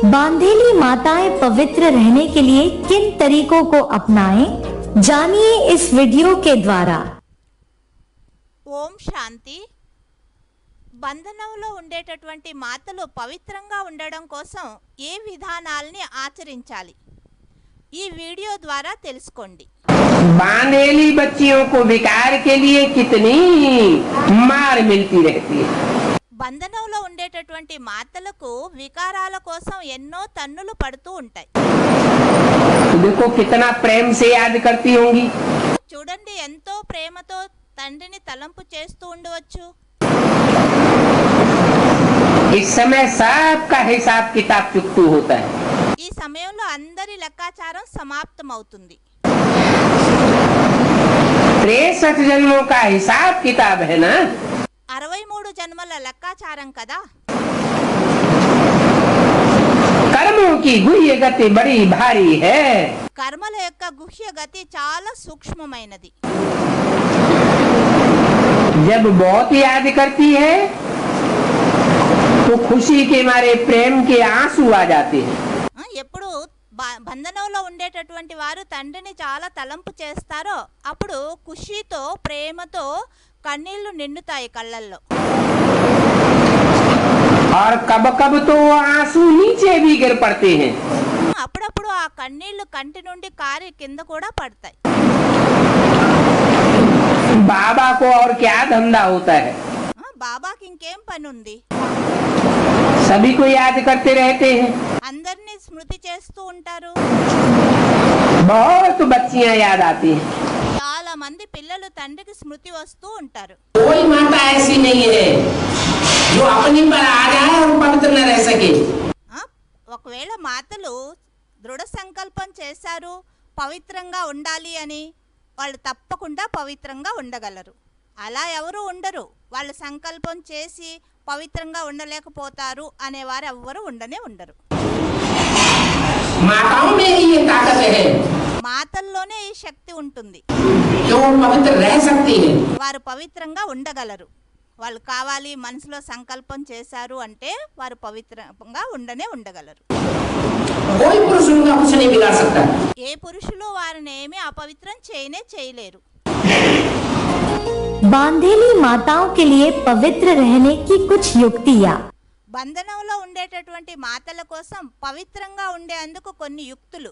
बांधेली माताएं पवित्र रहने के लिए किन तरीकों को अपनाएं, जानिए इस वीडियो के द्वारा। ఓం శాంతి. బంధనంలో ఉండేటటువంటి మాతలు పవిత్రంగా ఉండడం కోసం ఏ విధానాల్ని ఆచరించాలి ఈ వీడియో ద్వారా తెలుసుకోండి. बांधेली बच्चियों को विकार के लिए कितनी मार मिलती रहती है. బంధనంలో ఉండేటటువంటి మాతలకు వికారాల కోసం ఎన్నో తన్నులు పడుతూ ఉంటాయి. देखो कितना प्रेम से याद करती होंगी. చూడండి ఎంతో ప్రేమతో తండ్రిని తలంపు చేస్తూ ఉండవచ్చు. इस समय सबका हिसाब किताब चुकतू होता है. ఈ సమయంలో అందరి లెక్కాచారం సమాప్తమవుతుంది. 63 जन्मों का हिसाब किताब है ना. 63 జన్మల లెక్కాచారం కదా. कर्मों की गुह्य गति बड़ी भारी है. కర్మల యొక్క గుహ్య గతి చాలా సూక్ష్మమైనది. जब बहुत याद करती है तो खुशी के मारे प्रेम के आंसू आ जाते हैं. ఎప్పుడు బంధనంలో ఉండేటటువంటి వారు తండ్రిని చాలా తలంపు చేస్తారో అప్పుడు ఖుషీతో ప్రేమతో కన్నీళ్లు నిండుతాయి కళ్ళల్లో. और कब कब तो आंसू नीचे भी गिर पड़ते हैं. అప్పుడప్పుడు ఆ కన్నీళ్లు కంటి నుండి కారి కింద కూడా పడతాయి. बाबा को और क्या धंधा होता है. బాబాకి ఇంకేం పని ఉంది. सभी को याद करते रहते हैं. అందరినీ స్మృతి చేస్తూ ఉంటారు. बहुत बच्चियां याद आती हैं. చాలా మంది పిల్లలు తండ్రికి స్మృతి వస్తూ ఉంటారు. कोई माता ऐसी नहीं है जो अपनी पर आ जाए और पवित्र न रह सके. ఒకవేళ మాతలు దృఢ సంకల్పం చేశారు పవిత్రంగా ఉండాలి అని వాళ్ళు తప్పకుండా పవిత్రంగా ఉండగలరు. అలా ఎవరు ఉండరు. వాళ్ళు సంకల్పం చేసి పవిత్రంగా ఉండలేకపోతారు అనేవారు ఎవ్వరు ఉండనే ఉండరు. माताओं में ही ये ताकत है మాతల్లోనే ఈ శక్తి ఉంటుంది. कि वो पवित्र रह सकती है. వారు పవిత్రంగా ఉండగలరు. వాళ్ళు కావాలి మనసులో సంకల్పం చేశారు అంటే వారు పవిత్రంగా ఉండనే ఉండగలరు. कोई पुरुष उनका कुछ नहीं बिगाड़ सकता. ఏ పురుషులు వారిని ఏమీ అపవిత్రం చేయలేరు. बांधेली माताओं के लिए पवित्र रहने की कुछ युक्तियाँ. బంధనంలో ఉండేటటువంటి మాతల కోసం పవిత్రంగా ఉండేందుకు కొన్ని యుక్తులు.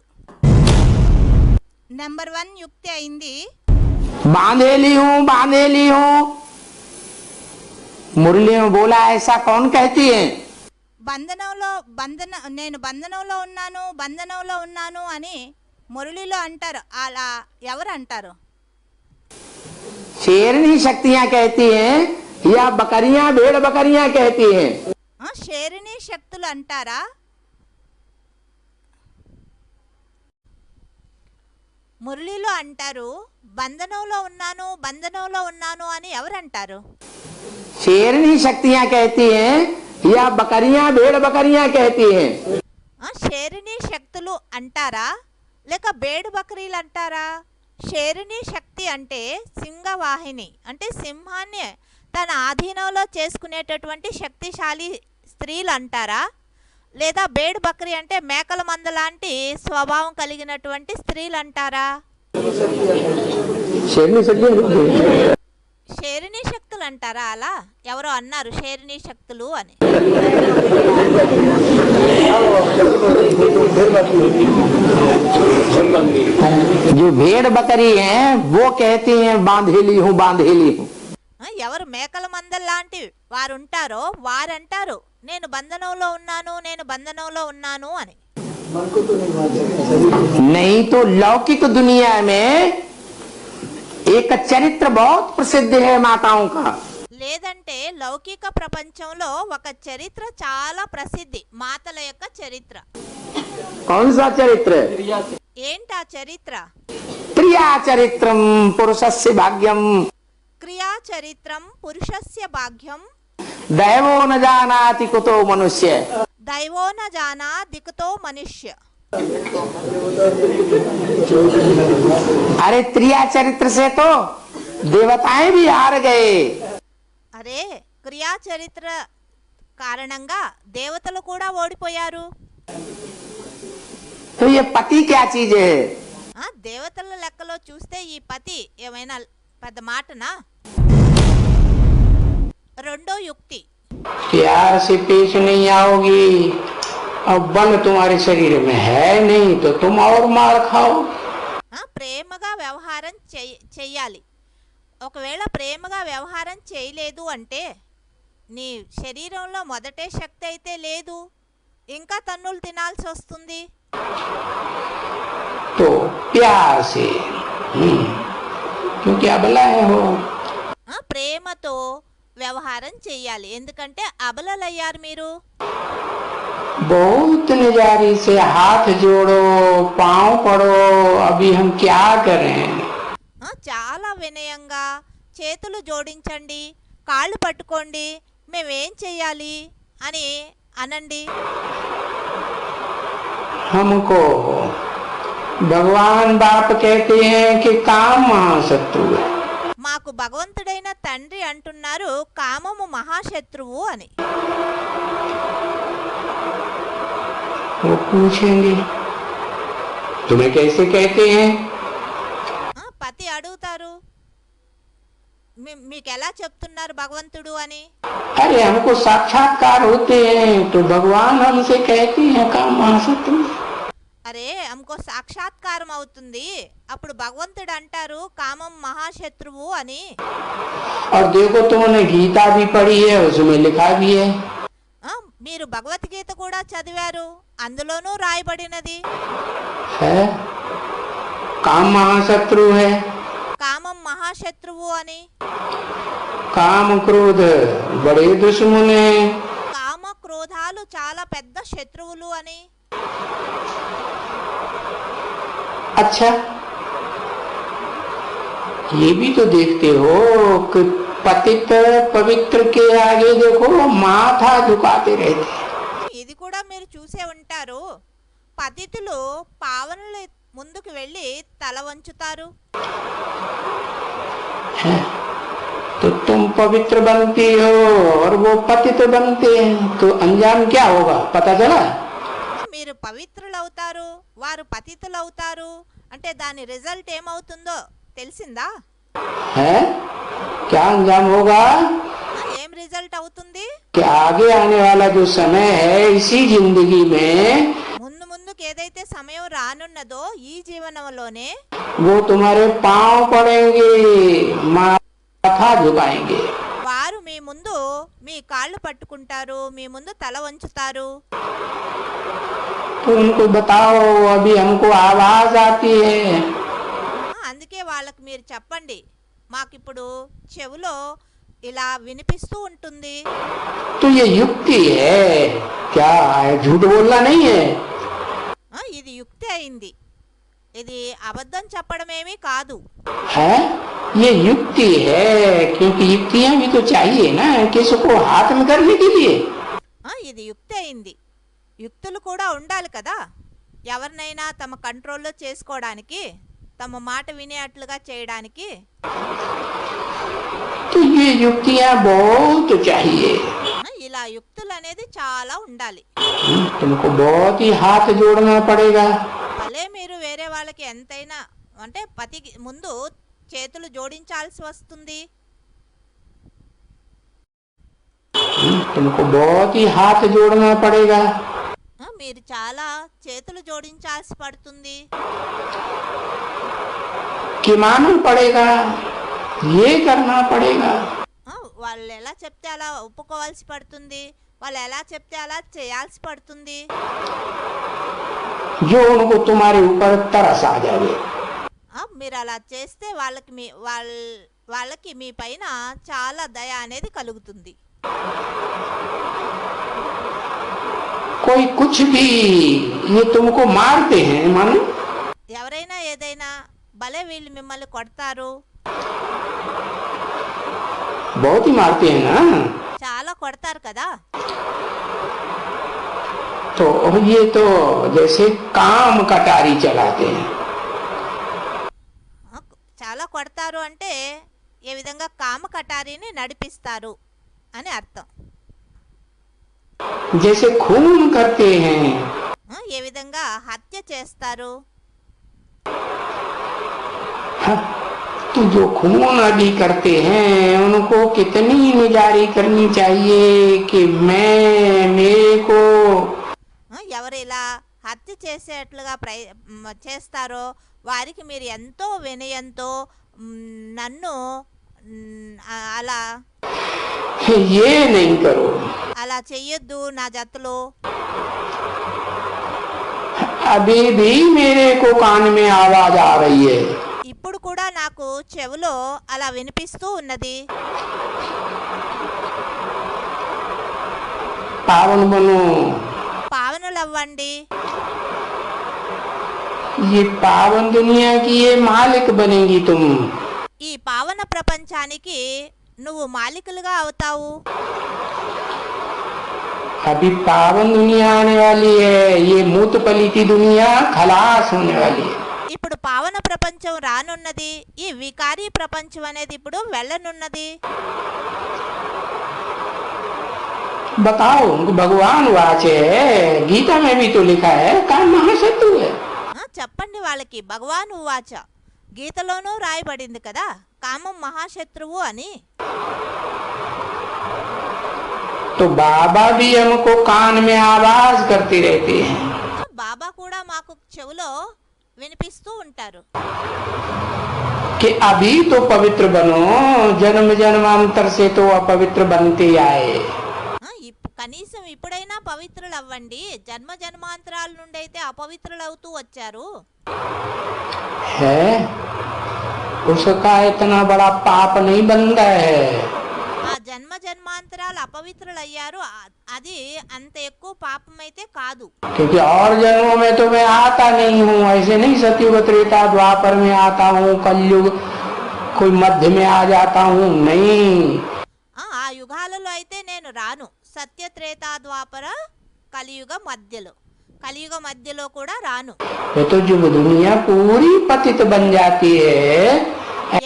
నెంబర్ 1 యుక్తి అయింది बांधेली हूँ मुरली में बोला ऐसा कौन कहती है. నేను బంధనంలో ఉన్నాను అని మురళిలో అంటారు. అలా ఎవరు అంటారు? शेरनी शक्तियाँ कहती हैं या बकरियां भेड़ बकरियां कहती हैं. షేరిని శక్తులు అంటారా? మురళిలో అంటారు బంధనంలో ఉన్నాను అని ఎవరు అంటారు? शेरनी शक्तियाँ कहती हैं या बकरियां भेड़ बकरियां कहती हैं. షేరిని శక్తులు అంటారా లేక బేడు బకరీలు అంటారా? షేరిని శక్తి అంటే సింగవాహిని అంటే సింహాన్ని తన ఆధీనంలో చేసుకునేటటువంటి శక్తిశాలి స్త్రీలు అంటారా? లేదా బేడు బకరీ అంటే మేకల మంద లాంటి స్వభావం కలిగినటువంటి స్త్రీలు అంటారా? షేరిని శక్తులు అంటారా? అలా ఎవరో అన్నారు షేరిని శక్తులు అని. जो भेड़ बकरी हैं वो कहती हैं बांधेली हूँ. ఎవరు మేకల మంద లాంటి వారు ఉంటారో వారంటారు నేను బంధనంలో ఉన్నాను అని. नहीं तो लौकिक दुनिया में एक चरित्र बहुत प्रसिद्ध है माताओं का. లేదంటే లౌకిక ప్రపంచంలో ఒక చరిత్ర చాలా ప్రసిద్ధి మాతల యొక్క చరిత్ర. कौन सा चरित्र? ఏంటా చరిత్ర? क्रिया चरित्रम पुरुषस्य भाग्यम క్రియా చరిత్రం పురుషస్య భాగ్యం दैवो न जानाति कुतो मनुष्य. దైవో న జానా దిక్తో మనుష్య. अरे क्रिया चरित्र से तो देवताएं भी हार गए. అరే క్రియా చరిత్ర కారణంగా దేవతలు కూడా ఓడిపోయారు. तो ये पति क्या चीज है? దేవతల లెక్కలో చూస్తే ఈ పతి ఏమైనా పెద్ద మాటనా? రెండో యుక్తి, प्यार से पेश नहीं आओगी और बल तुम्हारे शरीर में है नहीं तो तुम और मार खाओ। ప్రేమగా వ్యవహారం చెయ్యాలి. ఒకవేళ ప్రేమగా వ్యవహారం చేయలేదు అంటే నీ శరీరంలో మొదటే శక్తి అయితే లేదు, ఇంకా తన్నులు తినాల్సి వస్తుంది. तो प्यार से क्योंकि अबलाएं हो। ప్రేమతో వ్యవహారం చెయ్యాలి, ఎందుకంటే అబలలయ్యారు మీరు. बहुत निजारी से हाथ जोड़ो, पांव पड़ो, अभी हम क्या करें? చాలా వినయంగా చేతులు జోడించండి, కాళ్ళు పట్టుకోండి, మేమేం చెయ్యాలి అని అనండి. हमको भगवान बाप कहते हैं कि काम महाशत्रु है। మాకు భగవంతుడైన తండ్రి అంటున్నారు కామము మహాశత్రువు అని. वो पूछेंगे तुम्हें कैसे कहते हैं? పతి అడుగుతారు మీకు ఎలా చెప్తున్నారు భగవంతుడు అని. अरे हमको साक्षात्कार होते हैं तो भगवान हमसे कहते हैं काम महाशत्रु। అరే అమ్మకో సాక్షాత్కారం అవుతుంది, అప్పుడు భగవంతుడు అంటారు కామం మహాశత్రువు అని. और देखो तुमने गीता भी पढ़ी है, उसमें लिखा भी है। మీరు భగవద్గీత కూడా చదివారు, అందులోనూ రాయబడినది है काम महाशत्रु है। కామం మహాశత్రువు అని. काम क्रोध बड़े दुश्मन है। కామ క్రోధాలు చాలా పెద్ద శత్రువులు అని. अच्छा ये भी तो देखते हो कि पतित पवित्र के आगे देखो माथा झुकाते रहते हैं। ఇది కూడా మీరు చూసే ఉంటారు, పతితులు పావనుల ముందుకు వెళ్ళి తల వంచుతారు. तो तुम पवित्र बनती हो और वो पतित बनते हैं तो अंजाम क्या होगा पता चला? మీరు పవిత్రులవుతారు, వారు పతితులవుతారు అంటే దాని రిజల్ట్ ఏమవుతుందో తెలిసిందా? है क्या अंजाम होगा? ఏం రిజల్ట్ అవుతుంది? कि आगे आने वाला जो समय है इसी जिंदगी में ముందుకు ఏదైతే సమయం రానున్నదో ఈ జీవనంలోనే वो तुम्हारे पांव पड़ेंगे, माथा झुकाएंगे। వారు మీ ముందు మీ కాళ్ళు పట్టుకుంటారు, మీ ముందు తల వంచుతారు. तो उनको बताओ अभी हमको आवाज आती है। అందుకే వాళ్ళకి మీరు చెప్పండి, మాకిప్పుడు చెవులో ఇలా వినిపిస్తూ ఉంటుంది. तो ये युक्ति है, क्या है? झूठ बोलना नहीं है। ఇది యుక్తి అయింది, ఇది అబద్ధం చెప్పడమేమీ కాదు. है ये युक्ति है, क्योंकि युक्तियां भी तो चाहिए ना किसी को हाथ में करने के लिए। ఇది యుక్తి అయింది, యుక్తులు కూడా ఉండాలి కదా, ఎవరినైనా తమ కంట్రోల్లో చేసుకోవడానికి, తమ మాట వినేట్లుగా చేయడానికి. तो ये युक्तियां बहुत चाहिए। ఇలా యుక్తులు అనేది చాలా ఉండాలి. तुमको बहुत ही हाथ जोड़ना पड़ेगा। భలే మీరు వేరే వాళ్ళకి ఎంతైనా అంటే పతి ముందు చేతులు జోడించాల్సి వస్తుంది. तुमको बहुत ही हाथ जोड़ना पड़ेगा। మీరు చాలా చేతులు జోడించాల్సి పడుతుంది. कि मानना पड़ेगा, ये करना पड़ेगा। వాళ్ళు ఎలా చెప్తే అలా ఒప్పుకోవాల్సి పడుతుంది, వాళ్ళు ఎలా చెప్తే అలా చేయాల్సి పడుతుంది. जो उनको तुम्हारे ऊपर तरस आ जाए। మీరు అలా చేస్తే వాళ్ళకి మీ పైన చాలా దయ అనేది కలుగుతుంది. कोई कुछ भी ये तुमको मारते हैं मानो। ఎవరైనా ఏదైనా భలే వీళ్ళు మిమ్మల్ని కొడతారు, बहुत ही मारते हैं ना। చాలా కొడతారు కదా. तो ये तो जैसे काम कटारी चलाते हैं। చాలా కొడతారు అంటే ఏ విధంగా కామ కటారిని నడిపిస్తారు అని అర్థం. जैसे खून करते हैं హత్య చేస్తారు? हाँ, तो जो खून अभी करते हैं उनको कितनी निजारी करनी चाहिए कि मेरे को ఎవరు ఇలా హత్య చేసేట్లుగా చేస్తారో వారికి మీరు ఎంతో వినయంతో నన్ను అలా ये नहीं करो। అలా చెయ్యొద్దు నా జతలో. अभी भी मेरे को कान में आवाज आ रही है। ఇప్పుడు కూడా నాకు చెవిలో అలా వినిపిస్తూ ఉన్నది. पावन बनो, పావనులవ్వండి. ये पावन दुनिया की ये मालिक बनेगी तुम। ఈ పావన ప్రపంచానికి నువ్వు మాలికులుగా అవుతావు. अभी पावन दुनिया आने वाली है, ये मूत पलीती दुनिया खलास होने वाली है। ఇప్పుడు పావన ప్రపంచం రానున్నది. ఈ వికారీ ప్రపంచం అనేది ఇప్పుడు వెళ్ళనున్నది. बताओ उनको, भगवान वाचे है, गीता में भी तो लिखा है काम महाशत्रु है। చెప్పండి వాళ్ళకి, భగవాన్ ఉవాచ, గీతలోనూ రాయబడింది కదా కామం మహాశత్రువు అని. तो बाबा भी हमको कान में आवाज करते रहते हैं। బాబా కూడా మాకు చెవులో వినిపిస్తూ ఉంటారు कि अभी तो पवित्र बनो, जन्म जन्मांतर से तो अपवित्र बनते आए। కనీసం ఇప్పుడైనా పవిత్రులు అవ్వండి. జన్మ జన్మాంతరాల నుండి అయితే అపవిత్రులు అవుతూ వచ్చారు. है उसका इतना बड़ा पाप नहीं बनता है। ఆ జన్మ జన్మాంతరాలు అపవిత్రులు అయ్యారు, అది అంత ఎక్కువ పాపం అయితే కాదు. क्योंकि और जन्मों में तो मैं आता नहीं हूँ, ऐसे नहीं सतयुग त्रेता द्वापर में आता हूँ, कलयुग कोई मध्य में आ जाता हूँ, नहीं। ఆ యుగాలలో అయితే నేను రాను. సత్య త్రేతా ద్వాపర కలియుగ మధ్యలో, కలియుగ మధ్యలో కూడా రాను. ये तो जब दुनिया पूरी पतित बन जाती है,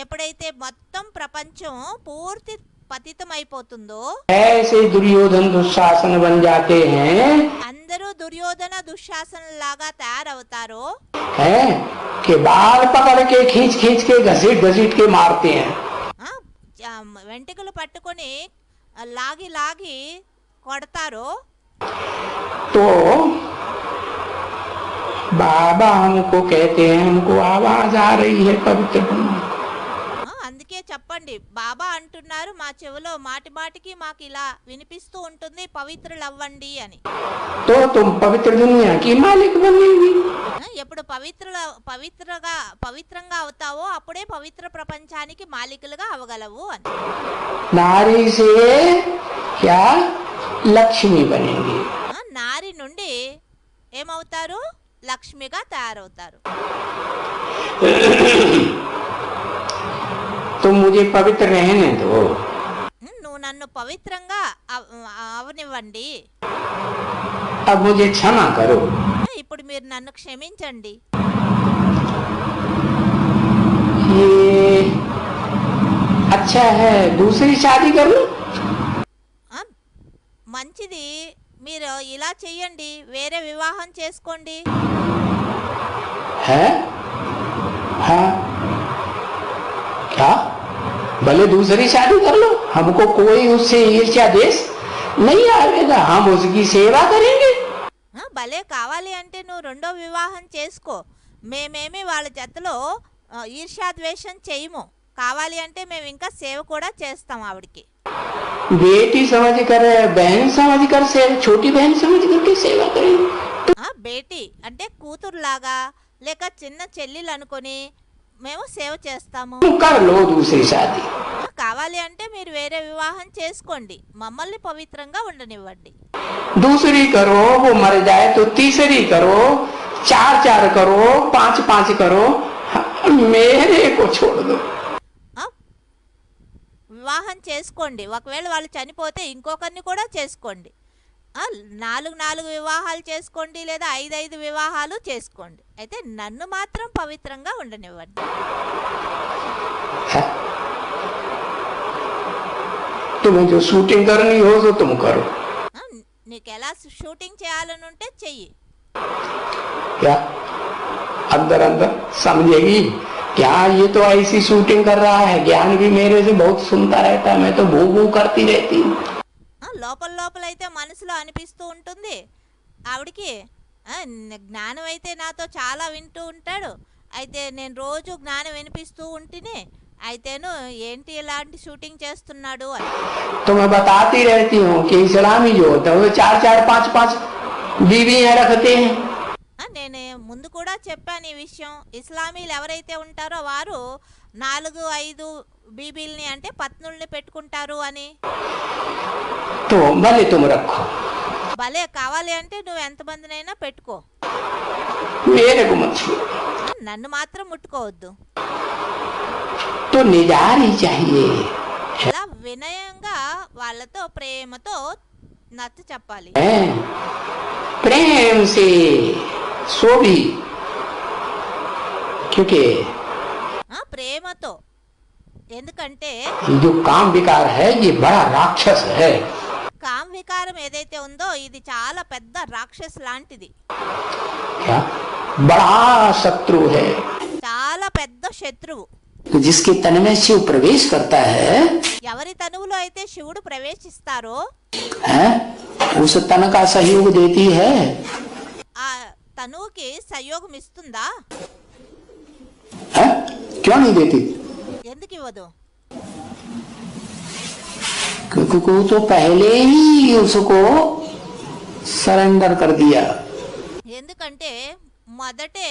ఎప్పుడైతే మొత్తం ప్రపంచం పూర్తి పతితం అయిపోతుందో, ऐसे दुर्योधन दुशासन बन जाते हैं, అందరూ దుర్యోధన దుశ్శాసన లాగా తయారవుతారో, है कि बाल पकड़ के खींच खींच के घसीट घसीट के मारते हैं। వెంట్రుకలు పట్టుకొని లాగి లాగి కొడతారో. तो बाबा हमको कहते हैं, हमको आवाज आ रही है पवित्र बनने को। అందుకే చెప్పండి, బాబా అంటున్నారు మా చెవిలో మాటి మాటికి మాకు ఇలా వినిపిస్తూ ఉంటుంది, పవిత్రులు అవ్వండి అని. तो तुम पवित्र दुनिया की मालिक बनेगी। ఎప్పుడు పవిత్రంగా అవుతావో అప్పుడే పవిత్ర ప్రపంచానికి మాలికులుగా అవగలవు అని. नारी से क्या लक्ष्मी बनेगी। నారి నుండి ఏమవుతారు? లక్ష్మిగా తయారవుతారు. तो मुझे पवित्र रहने दो। నువ్వు నన్ను పవిత్రంగా అవనివ్వండి. अब मुझे क्षमा करो। ఇప్పుడు మీరు నన్ను క్షమించండి. ये अच्छा है, दूसरी शादी कर लो। మంచిది, మీరు ఇలా చెయ్యండి, వేరే వివాహం చేసుకోండి. है हाँ क्या, भले दूसरी शादी कर लो, हमको कोई उससे ईर्ष्या देश नहीं आएगा, हम उसकी सेवा करेंगे। భలే కావాలి అంటే నువ్వు రెండో వివాహం చేసుకో, మేమేమి వాళ్ళ జతలో ఈర్ష్యాద్వేషం చేయము. కావాలి అంటే మేము ఇంకా సేవ కూడా చేస్తాం ఆవిడికి. बेटी समझ कर, बहन समझ कर सेवा, छोटी बहन समझ करके सेवा करेंगे। బేటీ అంటే కూతురులాగా లేక చిన్న చెల్లెలు అనుకొని మేము సేవ చేస్తాము. कर लो दूसरी शादी। కావాలి అంటే మీరు వేరే వివాహం చేసుకోండి, మమ్మల్ని పవిత్రంగా ఉండనివ్వండి. दूसरी करो, वो मर जाए तो तीसरी करो, चार चार करो, पांच पांच करो, मेरे को छोड़ दो। వివాహం చేసుకోండి, ఒకవేళ వాళ్ళు చనిపోతే ఇంకొకరిని కూడా చేసుకోండి. 4 వివాహాలు చేసుకోండి, లేదా 5 వివాహాలు చేసుకోండి, అయితే నన్ను మాత్రం పవిత్రంగా ఉండనివ్వండి. तुम्हें जो शूटिंग करनी हो तो तुम करो। నీకు ఎలా షూటింగ్ చేయాలని ఉంటే చెయ్యి, क्या अंदर अंदर समझेगी क्या ये तो ऐसी शूटिंग कर रहा है, ज्ञान भी मेरे से बहुत सुनता रहता है, मैं तो भू भू करती रहती हूँ। లోపల లోపలైతే మనసులో అనిపిస్తూ ఉంటుంది ఆవిడికి జ్ఞానం అయితే నాతో చాలా వింటూ ఉంటాడు, అయితే నేను రోజు జ్ఞానం వినిపిస్తూ ఉంటేనే అయితేను ఏంటి ఇలాంటి షూటింగ్ చేస్తున్నాడు అని. तो मैं बताती रहती हूँ कि इस्लामी जो होता है वो 4-4, 5-5 बीवियां रखते हैं। నేను ముందు కూడా చెప్పాను ఈ విషయం. ఇస్లామీలు ఎవరైతే ఉంటారో వారు 4-5 బీబీల్ని అంటే పత్నుల్ని పెట్టుకుంటారు అని. तो भले तुम रखो, భలే కావాలి అంటే నువ్వు ఎంతమందినైనా పెట్టుకో, मेरे को मत छुओ। నన్ను మాత్రం ముట్టుకోవద్దు. तो निजारी चाहिए, అలా వినయంగా వాళ్ళతో ప్రేమతో నచ్చ చెప్పాలి. प्रेम से सो भी, क्योंकि ప్రేమతో, ఎందుకంటే जो काम विकार है ये बड़ा राक्षस है। కామ వికారం ఏదైతే ఉందో ఇది చాలా పెద్ద రాక్షస్ లాంటిది, क्या बड़ा शत्रु है। చాలా పెద్ద శత్రువు. तो जिसके तन में शिव प्रवेश करता है, ఎవరి తనువులో అయితే శివుడు ప్రవేశిస్తారో उस तन का सहयोग देती है। ఆ తనువుకి సహయోగం ఇస్తుందా? है? क्यों नहीं देती? ఎందుకు ఇవ్వదు? क्योंकि वो तो पहले ही उसको सरेंडर कर दिया। ఎందుకంటే మొదటే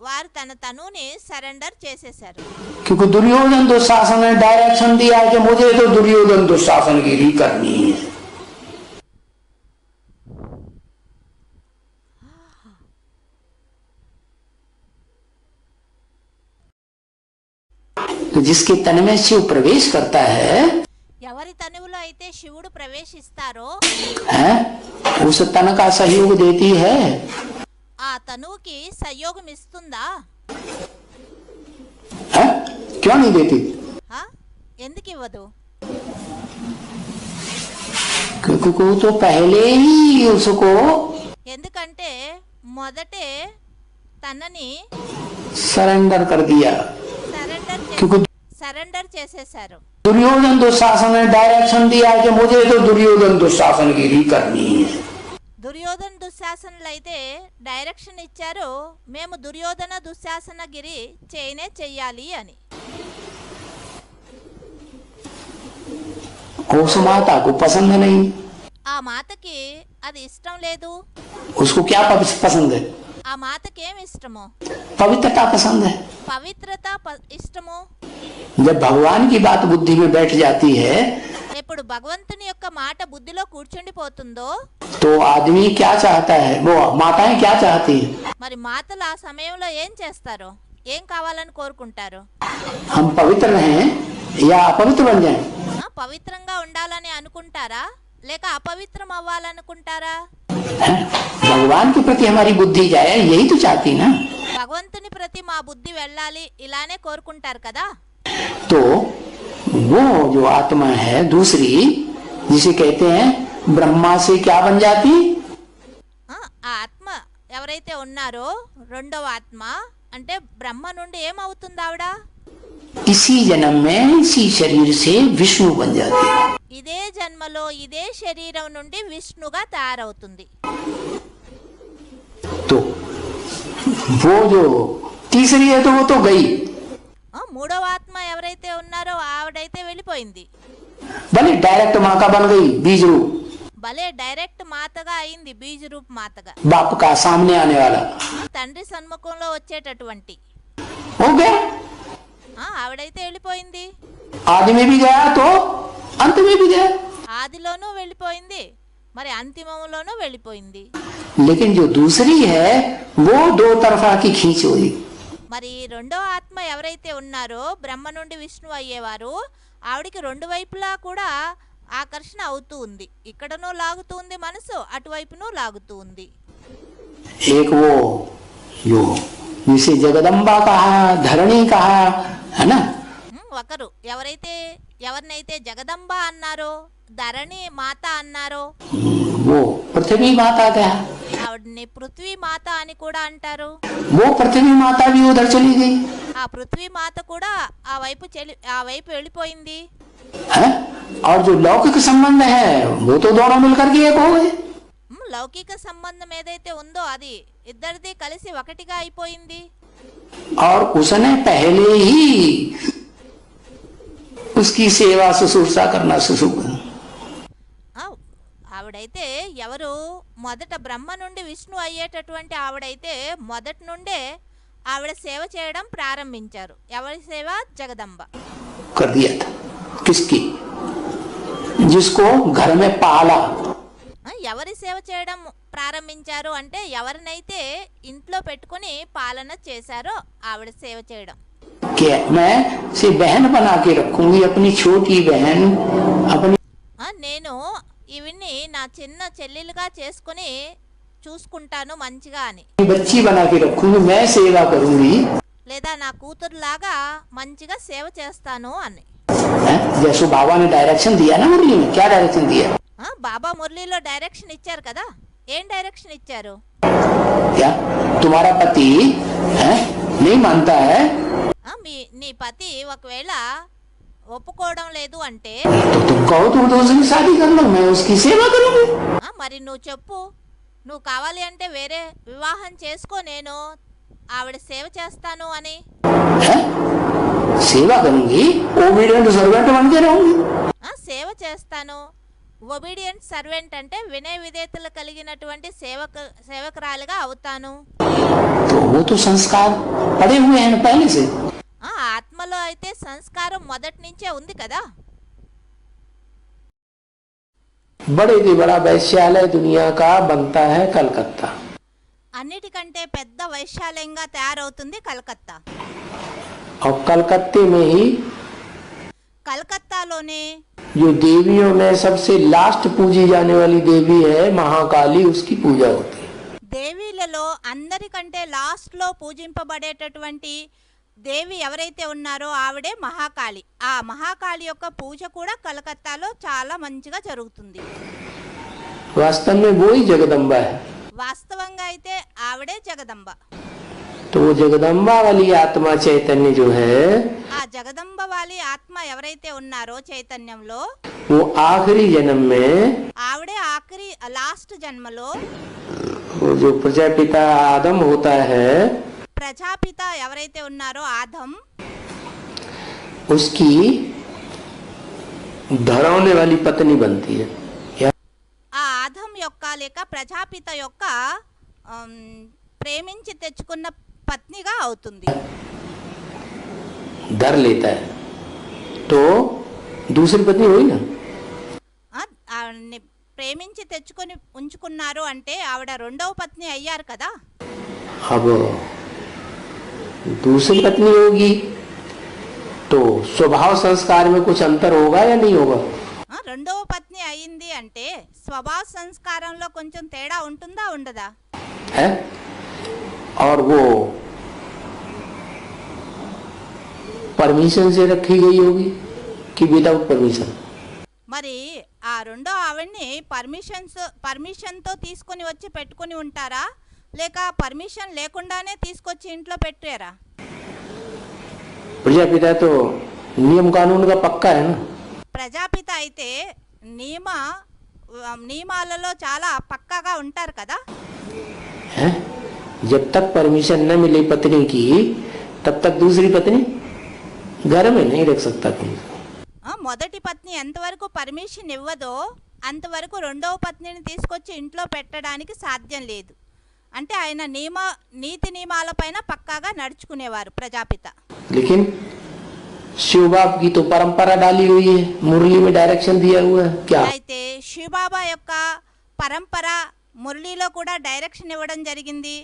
వారు తన తనువుని సరెండర్ చేసేశారు. क्योंकि दुर्योधन दुशासन ने डायरेक्शन दिया कि मुझे तो दुर्योधन दुशासन गिरी करनी है। तो जिसके तन में शिव प्रवेश करता है, ఎవరి తనువులో అయితే శివుడు ప్రవేశిస్తారో उस तन का सहयोग देती है। ఆ తనువుకి సహయోగం ఇస్తుందా? क्यों नहीं देती? ఎందుకు ఇవ్వదు? क्योंकि वो तो पहले ही उसको ఎందుకంటే మొదటే తనని सरेंडर कर दिया। సరెండర్ చేసేశారు. दुर्योधन दुशासन ने डायरेक्शन दिया कि मुझे तो दुर्योधन दुशासन गिरी करनी है। దుర్యోధన దుశ్శాసనులు అయితే డైరెక్షన్ ఇచ్చారు, మేము దుర్యోధన దుశ్శాసనగిరి చేయనే చెయ్యాలి అని. उस माता को पसंद नहीं, ఆ మాతకి అది ఇష్టం లేదు. उसको क्या पसंद है? ఆ మాతకి ఏమి ఇష్టమో? पवित्रता पसंद है। పవిత్రత ఇష్టము. जब भगवान की बात बुद्धि में बैठ जाती है, ఎప్పుడు భగవంతుని యొక్క మాట బుద్ధిలో కూర్చుండిపోతుందో तो आदमी क्या चाहता है, वो माताएं क्या चाहती है? మరి మాతలు ఆ సమయంలో ఏం చేస్తారు? ఏం కావాలని కోరుకుంటారు? हम पवित्र रहें या अपवित्र बन जाएं? పవిత్రంగా ఉండాలని అనుకుంటారా లేక అపవిత్రం అవ్వాలనుకుంటారా? भगवान के प्रति हमारी बुद्धि जाए, यही तो चाहती ना। భగవంతుని ప్రతి మా బుద్ధి వెళ్ళాలి ఇలానే కోరుకుంటారు కదా. तो वो जो आत्मा है दूसरी, जिसे कहते हैं ब्रह्मा से क्या बन जाती? ఆ ఆత్మ ఎవరైతే ఉన్నారో రెండవ ఆత్మ అంటే బ్రహ్మ నుండి ఏమవుతుంది ఆవిడ? इसी जन्म में इसी शरीर से विष्णु बन जाती है। ఇదే జన్మలో ఇదే శరీరం నుండి విష్ణుగా తయారవుతుంది. तो वो जो तीसरी है तो वो तो गई, మూడవ ఆత్మ ఎవరైతే ఉన్నారో ఆవిడైతే వెళ్ళిపోయింది. भले डायरेक्ट माँ का बन गई, बीज रूप, భలే డైరెక్ట్ మాతగా అయింది, బీజ రూప్ మాతగా, बाप का सामने आने वाला తండ్రి సన్ముఖంలో వచ్చేటటువంటి हो गया। ఆవిడైతే వెళ్ళిపోయింది. आदि में भी गया तो अंत में भी गया, ఆదిలోనూ వెళ్ళిపోయింది, మరి అంతిమంలోనూ వెళ్ళిపోయింది. लेकिन जो दूसरी है वो दो तरफा की खींच हुई। మరి రెండో ఆత్మ ఎవరైతే ఉన్నారో బ్రహ్మ నుండి విష్ణు అయ్యేవారు ఆవిడికి రెండు వైపులా కూడా ఆకర్షణ అవుతూ ఉంది. ఇక్కడనూ లాగుతూ ఉంది మనసు, అటువైపునూ లాగుతూ ఉంది. एक वो जो जिसे जगदम्बा कहा, धरणी कहा है ना, ఒకరు ఎవరినైతే జగదంబ అన్నారో, ధరణి మాత అన్నారో, वो पृथ्वी माता कहा, ఆవిడని ఆవిడ్ని పృథ్వీమాత అని కూడా అంటారు. वो पृथ्वी माता भी उधर चली गई ఆ పృథ్వీమాత కూడా ఆ వైపు వెళ్ళిపోయింది. है। और जो लौकिक संबंध है वो तो दोनों मिलकर के एक हो गए। లౌకిక సంబంధం ఏదైతే ఉందో అది ఇద్దరిది కలిసి ఒకటిగా అయిపోయింది. और उसने पहले ही उसकी सेवा शुश्रूषा करना शुरू कर। ఆవిడైతే ఎవరు మొదట బ్రహ్మ నుండి విష్ణు అయ్యేటటువంటి ఆవిడైతే మొదటి నుండే ఆవిడ సేవ చేయడం ప్రారంభించారు. ఎవరి సేవ? జగదంబ. कर दिया था किसकी? जिसको घर में पाला। ఎవరి సేవ చేయడం ప్రారంభించారు అంటే ఎవరినైతే ఇంట్లో పెట్టుకుని పాలన చేశారో ఆవిడ సేవ చేయడం. क्या मैं से बहन बना के रखूंगी अपनी छोटी बहन अपनी। నేను ఇవిని నా చిన్న చెల్లెలుగా చేసుకుని చూసుకుంటాను మంచిగా అని. बच्ची बना के रखूंगी मैं सेवा करूंगी। లేదా నా కూతురులాగా మంచిగా సేవ చేస్తాను అని. जैसो बाबा ने डायरेक्शन दिया ना मुरली में, क्या डायरेक्शन दिया? బాబా మురళీలో డైరెక్షన్ ఇచ్చారు కదా. ఏం డైరెక్షన్ ఇచ్చారు? क्या तुम्हारा पति है नहीं मानता है నీ పతి ఒకవేళ ఒప్పుకోవడం లేదు అంటే तो तुम कहो तुम तो उसकी शादी कर लो मैं उसकी सेवा करूंगी। మరి నువ్వు చెప్పు, నువ్వు కావాలి అంటే వేరే వివాహం చేసుకో, నేను ఆవిడ సేవ చేస్తాను అని. है? सेवा करूंगी ओबीडिएंट सर्वेंट बन के रहूंगी। సేవ చేస్తాను. ఒబీడియంట్ సర్వెంట్ అంటే వినయ విధేయతలు కలిగినటువంటి సేవకురాలుగా అవుతాను. तो वो तो संस्कार पड़े हुए हैं पहले से। ఆత్మలో అయితే సంస్కారం మొదటి నుంచే ఉంది కదా. बड़े से बड़ा वैश्यालय दुनिया का बनता है कलकत्ता। అన్నిటికంటే పెద్ద వైశాల్యంగా తయారవుతుంది కలకత్తా. और कलकत्ते में ही కలకత్తాలోనే जो देवियों में सबसे लास्ट पूजी जाने वाली देवी है महाकाली, उसकी पूजा होती है। దేవీలలో అందరికంటే లాస్ట్ లో పూజింపబడేటటువంటి దేవి ఎవరైతే ఉన్నారో ఆవిడే మహాకాళి. ఆ మహాకాళి యొక్క పూజ కూడా కలకత్తాలో చాలా మంచిగా జరుగుతుంది. वास्तव में वो ही जगदम्बा है। వాస్తవంగా అయితే ఆవిడే జగదంబ. तो वो जगदम्बा वाली आत्मा चैतन्य जो है ఆ జగదంబ వాలి ఆత్మ ఎవరైతే ఉన్నారో చైతన్యంలో वो आखिरी जन्म में ఆవిడే ఆఖరి లాస్ట్ జన్మలో वो जो प्रजापिता आदम होता है ప్రజాపిత ఎవరైతే ఉన్నారో ఆదం, उसकी धरौने वाली पत्नी बनती है। ఆ ఆదం యొక్క లేక ప్రజాపిత యొక్క ప్రేమించి తెచ్చుకున్న పత్నిగా అవుతుంది. धर लेता है तो दूसरी पत्नी हुई ना। ఆవిడని ప్రేమించి తెచ్చుకొని ఉంచుకున్నారు అంటే ఆవిడ రెండవ పత్ని అయ్యారు కదా. अब दूसरी पत्नी होगी तो स्वभाव संस्कार में कुछ अंतर होगा या नहीं होगा? రెండవ పత్ని అయింది అంటే స్వభావ సంస్కారంలో కొంచెం తేడా ఉంటుందా ఉండదా? है और वो परमिशन से रखी गई होगी कि विदाउट परमिशन? మరి ఆ రెండో ఆవిడ్ని పర్మిషన్తో తీసుకొని వచ్చి పెట్టుకుని ఉంటారా లేక పర్మిషన్ లేకుండానే తీసుకొచ్చి ఇంట్లో పెట్టారా? प्रजापिता तो नियम कानून का पक्का है ना। ప్రజాపిత అయితే నియమాలలో చాలా పక్కాగా ఉంటారు కదా. है जब तक परमिशन न मिले पत्नी की तब तक दूसरी पत्नी घर में नहीं रख सकता कोई। మొదటి పత్ని ఎంతవరకు పర్మిషన్ ఇవ్వదో అంతవరకు రెండవ పత్నిని తీసుకొచ్చి ఇంట్లో పెట్టడానికి సాధ్యం లేదు. అంటే ఆయన నీతి నియమాలపైన పక్కాగా నడుచుకునేవారు ప్రజాపిత. लेकिन शिव बाप की तो परंपरा डाली हुई है, मुरली में डायरेक्शन दिया हुआ है। क्या అయితే శివబాబా యొక్క పరంపర మురళీలో కూడా డైరెక్షన్ ఇవ్వడం జరిగింది.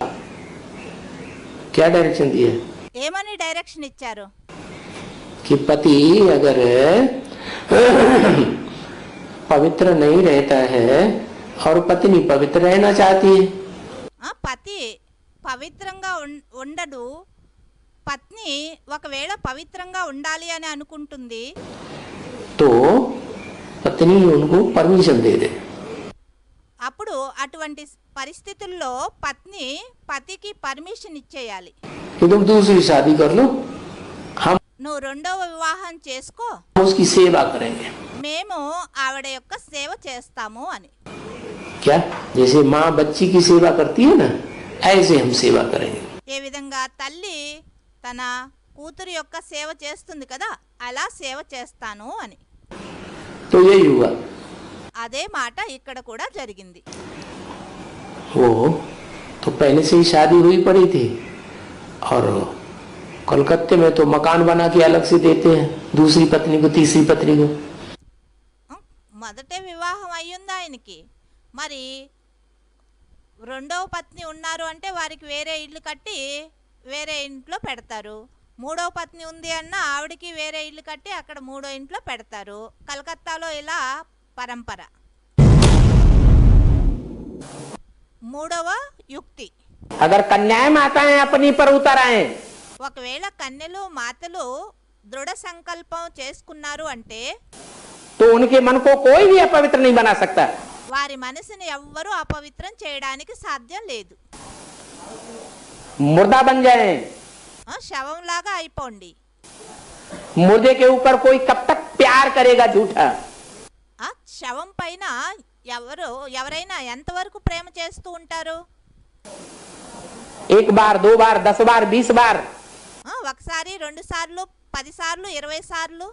क्या डायरेक्शन दिया? ఏమని డైరెక్షన్ ఇచ్చారు? कि पति अगर पवित्र नहीं रहता है और पत्नी पवित्र रहना चाहती है, పతి పవిత్రంగా ఉండడు, పత్ని ఒకవేళ పవిత్రంగా ఉండాలి అని అనుకుంటుంది, तो पत्नी उनको परमिशन दे दे। అప్పుడు అటువంటి పరిస్థితుల్లో పత్ని పతికి పర్మిషన్ ఇచ్చేయాలి. कि तुम दूसरी शादी कर लो, हम నువ్వు రెండవ వివాహం చేసుకో, उसकी सेवा करेंगे. మేము ఆవిడ యొక్క సేవ చేస్తాము అని. क्या जैसे माँ बच्ची की सेवा करती है ना, ऐसे हम सेवा करेंगे. ఏ విధంగా తల్లి తన కూతురు యొక్క సేవ చేస్తుంది కదా, అలా సేవ చేస్తాను అని. तो यही हुआ. అదే మాట ఇక్కడ కూడా జరిగింది. वो तो पहले से ही शादी हुई पड़ी थी, और कलकत्ते में तो मकान बना के अलग से देते हैं दूसरी पत्नी को, तीसरी पत्नी को. మొదటే వివాహం అయ్యింది ఆయనకి, మరి రెండవ పత్ని ఉన్నారు అంటే వారికి వేరే ఇల్లు కట్టి వేరే ఇంట్లో పెడతారు. మూడవ పత్ని ఉంది అన్న ఆవిడకి వేరే ఇల్లు కట్టి అక్కడ మూడో ఇంట్లో పెడతారు. కలకత్తాలో ఇలా పరంపర. మూడవ యుక్తి, अगर कन्याएं माताएं अपनी पर उतर आए ఒకవేళ కన్యలు మాతలు దృఢ సంకల్పం చేసుకున్నారు అంటే तो उनके मन को कोई भी अपवित्र नहीं बना सकता. వారి మనసుని ఎవ్వరూ అపవిత్రం చేయడానికి సాధ్యం లేదు. मुर्दा बन जाए, శవంలాగా అయిపోండి. मुर्दे के ऊपर कोई कब तक प्यार करेगा झूठा. శవం పైన ఎవరైనా ఎంతవరకు ప్రేమ చేస్తూ ఉంటారు? एक बार, दो बार, 10 बार, 20 बार. ఒకసారి, 2 సార్లు, 10 సార్లు, 20 సార్లు.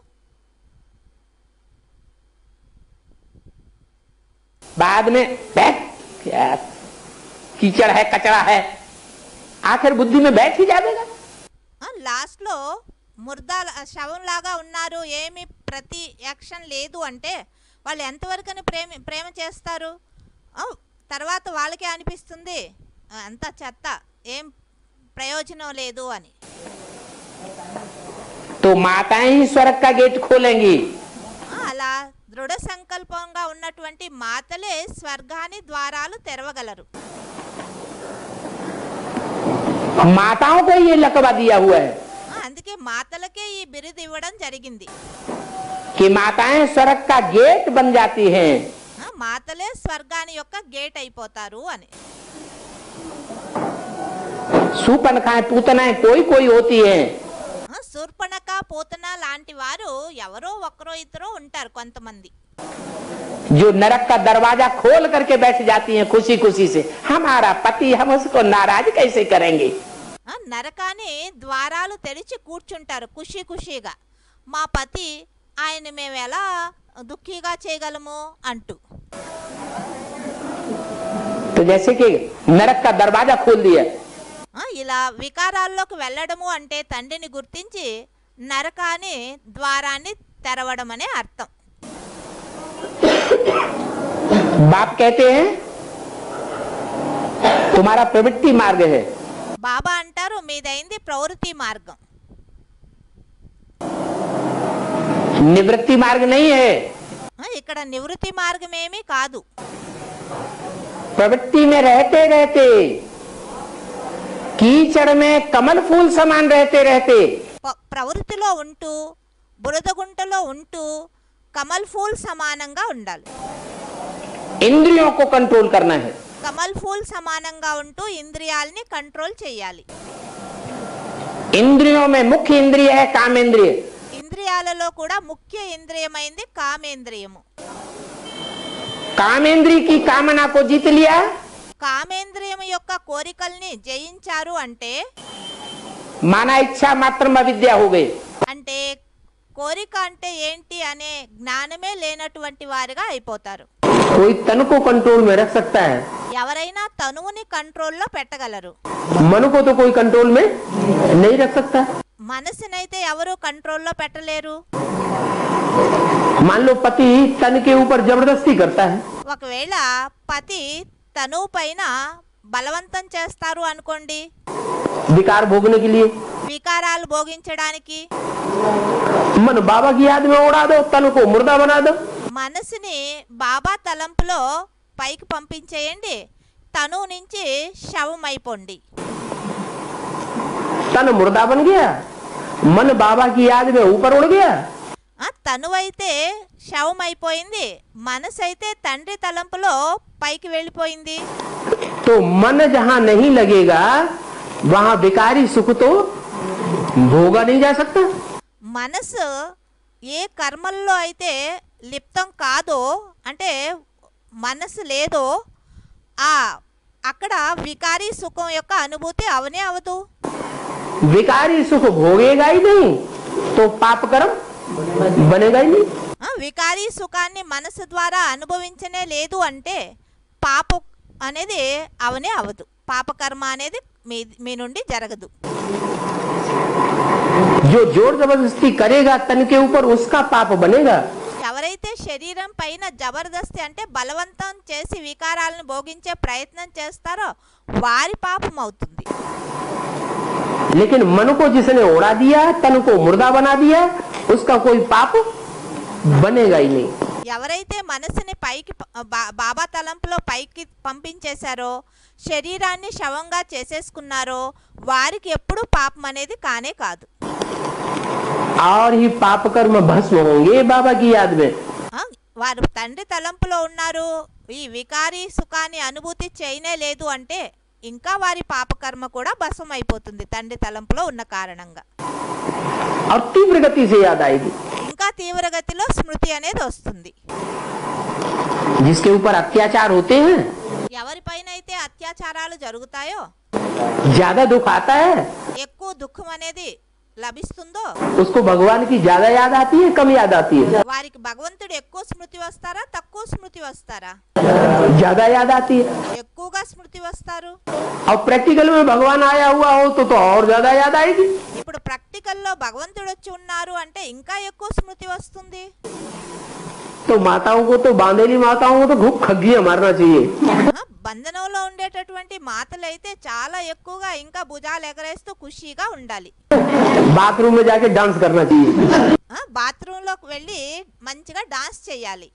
बाद में क्या कीचड़ है, कचरा है, आखिर बुद्धि में बैठ ही जाएगा. లాస్ట్ లో ముర్దా శవం లాగా ఉన్నారు, ఏమి ప్రతి యాక్షన్ లేదు అంటే వాళ్ళు ఎంతవరకని ప్రేమ చేస్తారు? తర్వాత వాళ్ళకే అనిపిస్తుంది అంత చెత్త, ఏం ప్రయోజనం లేదు అని. तो माताएं ही स्वर्ग का गेट खोलेंगी. అలా దృఢ సంకల్పంగా ఉన్నటువంటి మాతలే స్వర్గాని ద్వారాలు తెరవగలరు. माताओं को ये लकवा दिया हुआ है అందుకే మాతలకే ఈ బిరుదు ఇవ్వడం జరిగింది. कि माताएं स्वर्ग का गेट बन जाती हैं. మాతలే స్వర్గాని యొక్క గేట్ అయిపోతారు అని. सूपनखाएं, पूतनाएं कोई कोई होती हैं. శూర్పణఖ, పూతన లాంటి వారు ఎవరో ఒకరో ఇద్దరో ఉంటారు కొంతమంది. जो नरक का दरवाजा खोल करके बैठ जाती हैं खुशी खुशी से. हमारा पति, हम उसको नाराज कैसे करेंगे. నరకాన్ని ద్వారాలు తెరిచి కూర్చుంటారు ఖుషీ ఖుషీగా. మా పతి, ఆయన మేము ఎలా దుఃఖీగా చేయగలము అంటూ. तो जैसे कि नरक का दरवाजा खोल दिया. ఇలా వికారాల్లోకి వెళ్ళడము అంటే తండ్రిని గుర్తించి నరకాన్ని ద్వారాన్ని తెరవడం అనే అర్థం. बाप कहते हैं तुम्हारा प्रवृत्ति मार्ग है. బాబా అంటారు మీదైంది ప్రవృత్తి మార్గం, निवृत्ति मार्ग नहीं है. ఇక్కడ నివృత్తి మార్గం ఏమీ కాదు. प्रवृत्ति में रहते रहते, कीचड़ में कमल फूल समान रहते रहते, ప్రవృత్తిలో ఉంటూ బురదగుంటలో ఉంటూ కమల్ ఫూల్ సమానంగా ఉండాలి. इंद्रियों को कंट्रोल करना है. కమల్ ఫూల్ సమానంగా ఉంటూ ఇంద్రియాలని కంట్రోల్ చేయాలి. इंद्रियों में मुख्य इंद्रिय है कामेंद्रिय. ఇంద్రియాలలో కూడా ముఖ్య ఇంద్రియమైంది కామేంద్రియము. कामेंद्रिय की कामना को जीत लिया, కామేంద్రియం యొక్క కోరికల్ని జయించారు అంటే माना इच्छा मात्र अविद्या हो गई. అంటే కోరిక అంటే ఏంటి అనే జ్ఞానమే లేనటువంటి వారిగా అయిపోతారు. कोई तन को कंट्रोल में रख सकता है, ఎవరైనా తనువుని కంట్రోల్లో పెట్టగలరు, मन को तो कोई कंट्रोल में नहीं रख सकता. మనసునైతే ఎవరు కంట్రోల్లో పెట్టలేరు. मान लो पति तन के ऊपर जबरदस्ती करता है, ఒకవేళ పతి తనువు పైన బలవంతం చేస్తారు అనుకోండి, विकार भोगने के लिए. వికారాలు భోగించడానికి. मन बाबा की याद में उड़ा दो, तन को मुर्दा बना दो. మనసుని బాబా తలంపులో పైకి పంపించేయండి, తనువు నుంచి శవం అయిపోండి. तन मुर्दा बन गया, मन बाबा की याद में ऊपर उड़ गया. తనువైతే శవం అయిపోయింది, మనసు అయితే తండ్రి తలంపులో పైకి వెళ్ళిపోయింది. तो मन जहां नहीं लगेगा वहां विकारी सुख तो भोगा नहीं जा सकता। మనసు ఏ కర్మల్లో అయితే లిప్తం కాదో, అంటే మనసు లేదో, అక్కడ వికారీ సుఖం యొక్క అనుభూతి అవనే అవదు. विकारी सुख भोगेगा ही नहीं तो पाप कर्म बनेगा ही नहीं। వికారీ సుఖాన్ని మనసు ద్వారా అనుభవించనే లేదు అంటే పాప అనేది అవనే అవదు, పాపకర్మ అనేది మీ నుండి జరగదు. जो जोर जबरदस्ती करेगा तन के ऊपर उसका पाप बनेगा। ఎవరైతే శరీరం పైన జబర్దస్తి అంటే బలవంతం చేసి వికారాలను భోగించే ప్రయత్నం చేస్తారో వారి పాపం అవుతుంది. लेकिन मन को जिसने उड़ा दिया, तन को मुर्दा बना दिया, उसका कोई पाप बनेगा ही नहीं। ఎవరైతే మనసుని పైకి బాబా తలంపులో పైకి పంపించేశారో, శరీరాన్ని శవంగా చేసేసుకున్నారో వారికి ఎప్పుడు పాపం అనేది కానే కాదు. और ही पाप कर्म भस्म होंगे बाबा की याद में। వారు తండ్రి తలంపులో ఉన్నారు, ఈ వికారీ సుఖాన్ని అనుభూతి చేయనే లేదు అంటే ఇంకా వారి పాపకర్మ కూడా భస్మం అయిపోతుంది తండ్రి తలంపులో ఉన్న కారణంగా. और तीव्र गति से याद आएगी। ఇంకా తీవ్రగతిలో స్మృతి అనేది వస్తుంది. जिसके ऊपर अत्याचार होते हैं, ఎవరిపైన అయితే అత్యాచారాలు జరుగుతాయో, ज्यादा दुख आता है, ఎక్కువ దుఃఖం అనేది లభిస్తుందో उसको भगवान की ज्यादा याद आती है, कम याद आती है? వారికి భగవంతుడు ఎక్కువ స్మృతి వస్తారా, తక్కువ స్మృతి వస్తారా? ज्यादा याद आती है। ఎక్కువగా స్మృతి వస్తారు. और प्रैक्टिकल में भगवान आया हुआ हो तो और ज्यादा याद आएगी। ఇప్పుడు ప్రాక్టికల్లో భగవంతుడు వచ్చి ఉన్నారు అంటే ఇంకా ఎక్కువ స్మృతి వస్తుంది. तो माताओं को तो बांधेली माताओं को तो खूब खग्गियां मारना चाहिए। బంధనంలో ఉండేటటువంటి మాతలైతే చాలా ఎక్కువగా ఇంకా భుజాలు ఎగరేస్తూ ఖుషీగా ఉండాలి. बाथरूम में जाके डांस करना चाहिए। బాత్రూంలోకి వెళ్ళి మంచిగా డాన్స్ చేయాలి.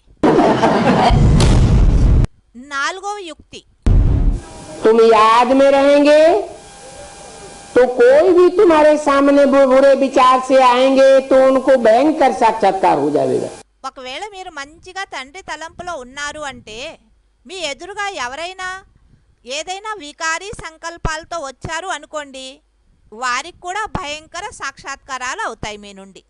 నాలుగవ యుక్తి, तुम याद में रहेंगे तो कोई भी तुम्हारे सामने बुरे विचार से आएंगे तो उनको भयंकर साक्षात्कार हो जाएगा। ఒకవేళ మీరు మంచిగా తండ్రి తలంపులో ఉన్నారు అంటే మీ ఎదురుగా ఎవరైనా ఏదైనా వికారీ సంకల్పాలతో వచ్చారు అనుకోండి, వారికి కూడా భయంకర సాక్షాత్కారాలు అవుతాయి మీ నుండి.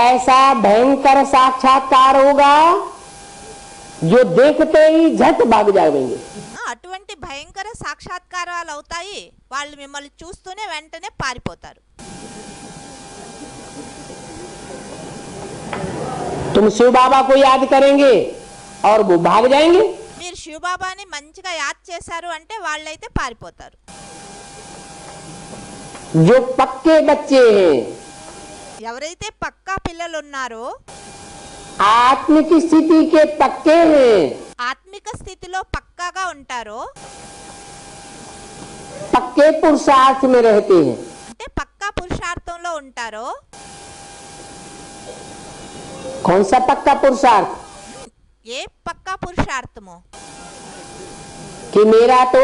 ऐसा भयंकर साक्षात्कार होगा जो देखते ही झट भाग जाएंगे। అటువంటి భయంకర సాక్షాత్కారాలు అవుతాయి, వాళ్ళు మిమ్మల్ని చూస్తూనే వెంటనే పారిపోతారు. तुम शिव बाबा को याद करेंगे और वो भाग जाएंगे। మీరు శివబాబాని మంచిగా యాద్ చేశారు అంటే వాళ్ళైతే పారిపోతారు. जो पक्के बच्चे हैं, ఎవరైతే పక్కా పిల్లలు ఉన్నారో, आत्मिक स्थिति के पक्के हैं, ఆత్మిక స్థితిలో పక్కాగా ఉంటారో, पक्के पुरुषार्थ में रहते हैं, అంటే పక్కా పురుషార్థంలో ఉంటారో. कौन सा पक्का पुरुषार्थ? ఏ పక్కా పురుషార్థమో? कि मेरा तो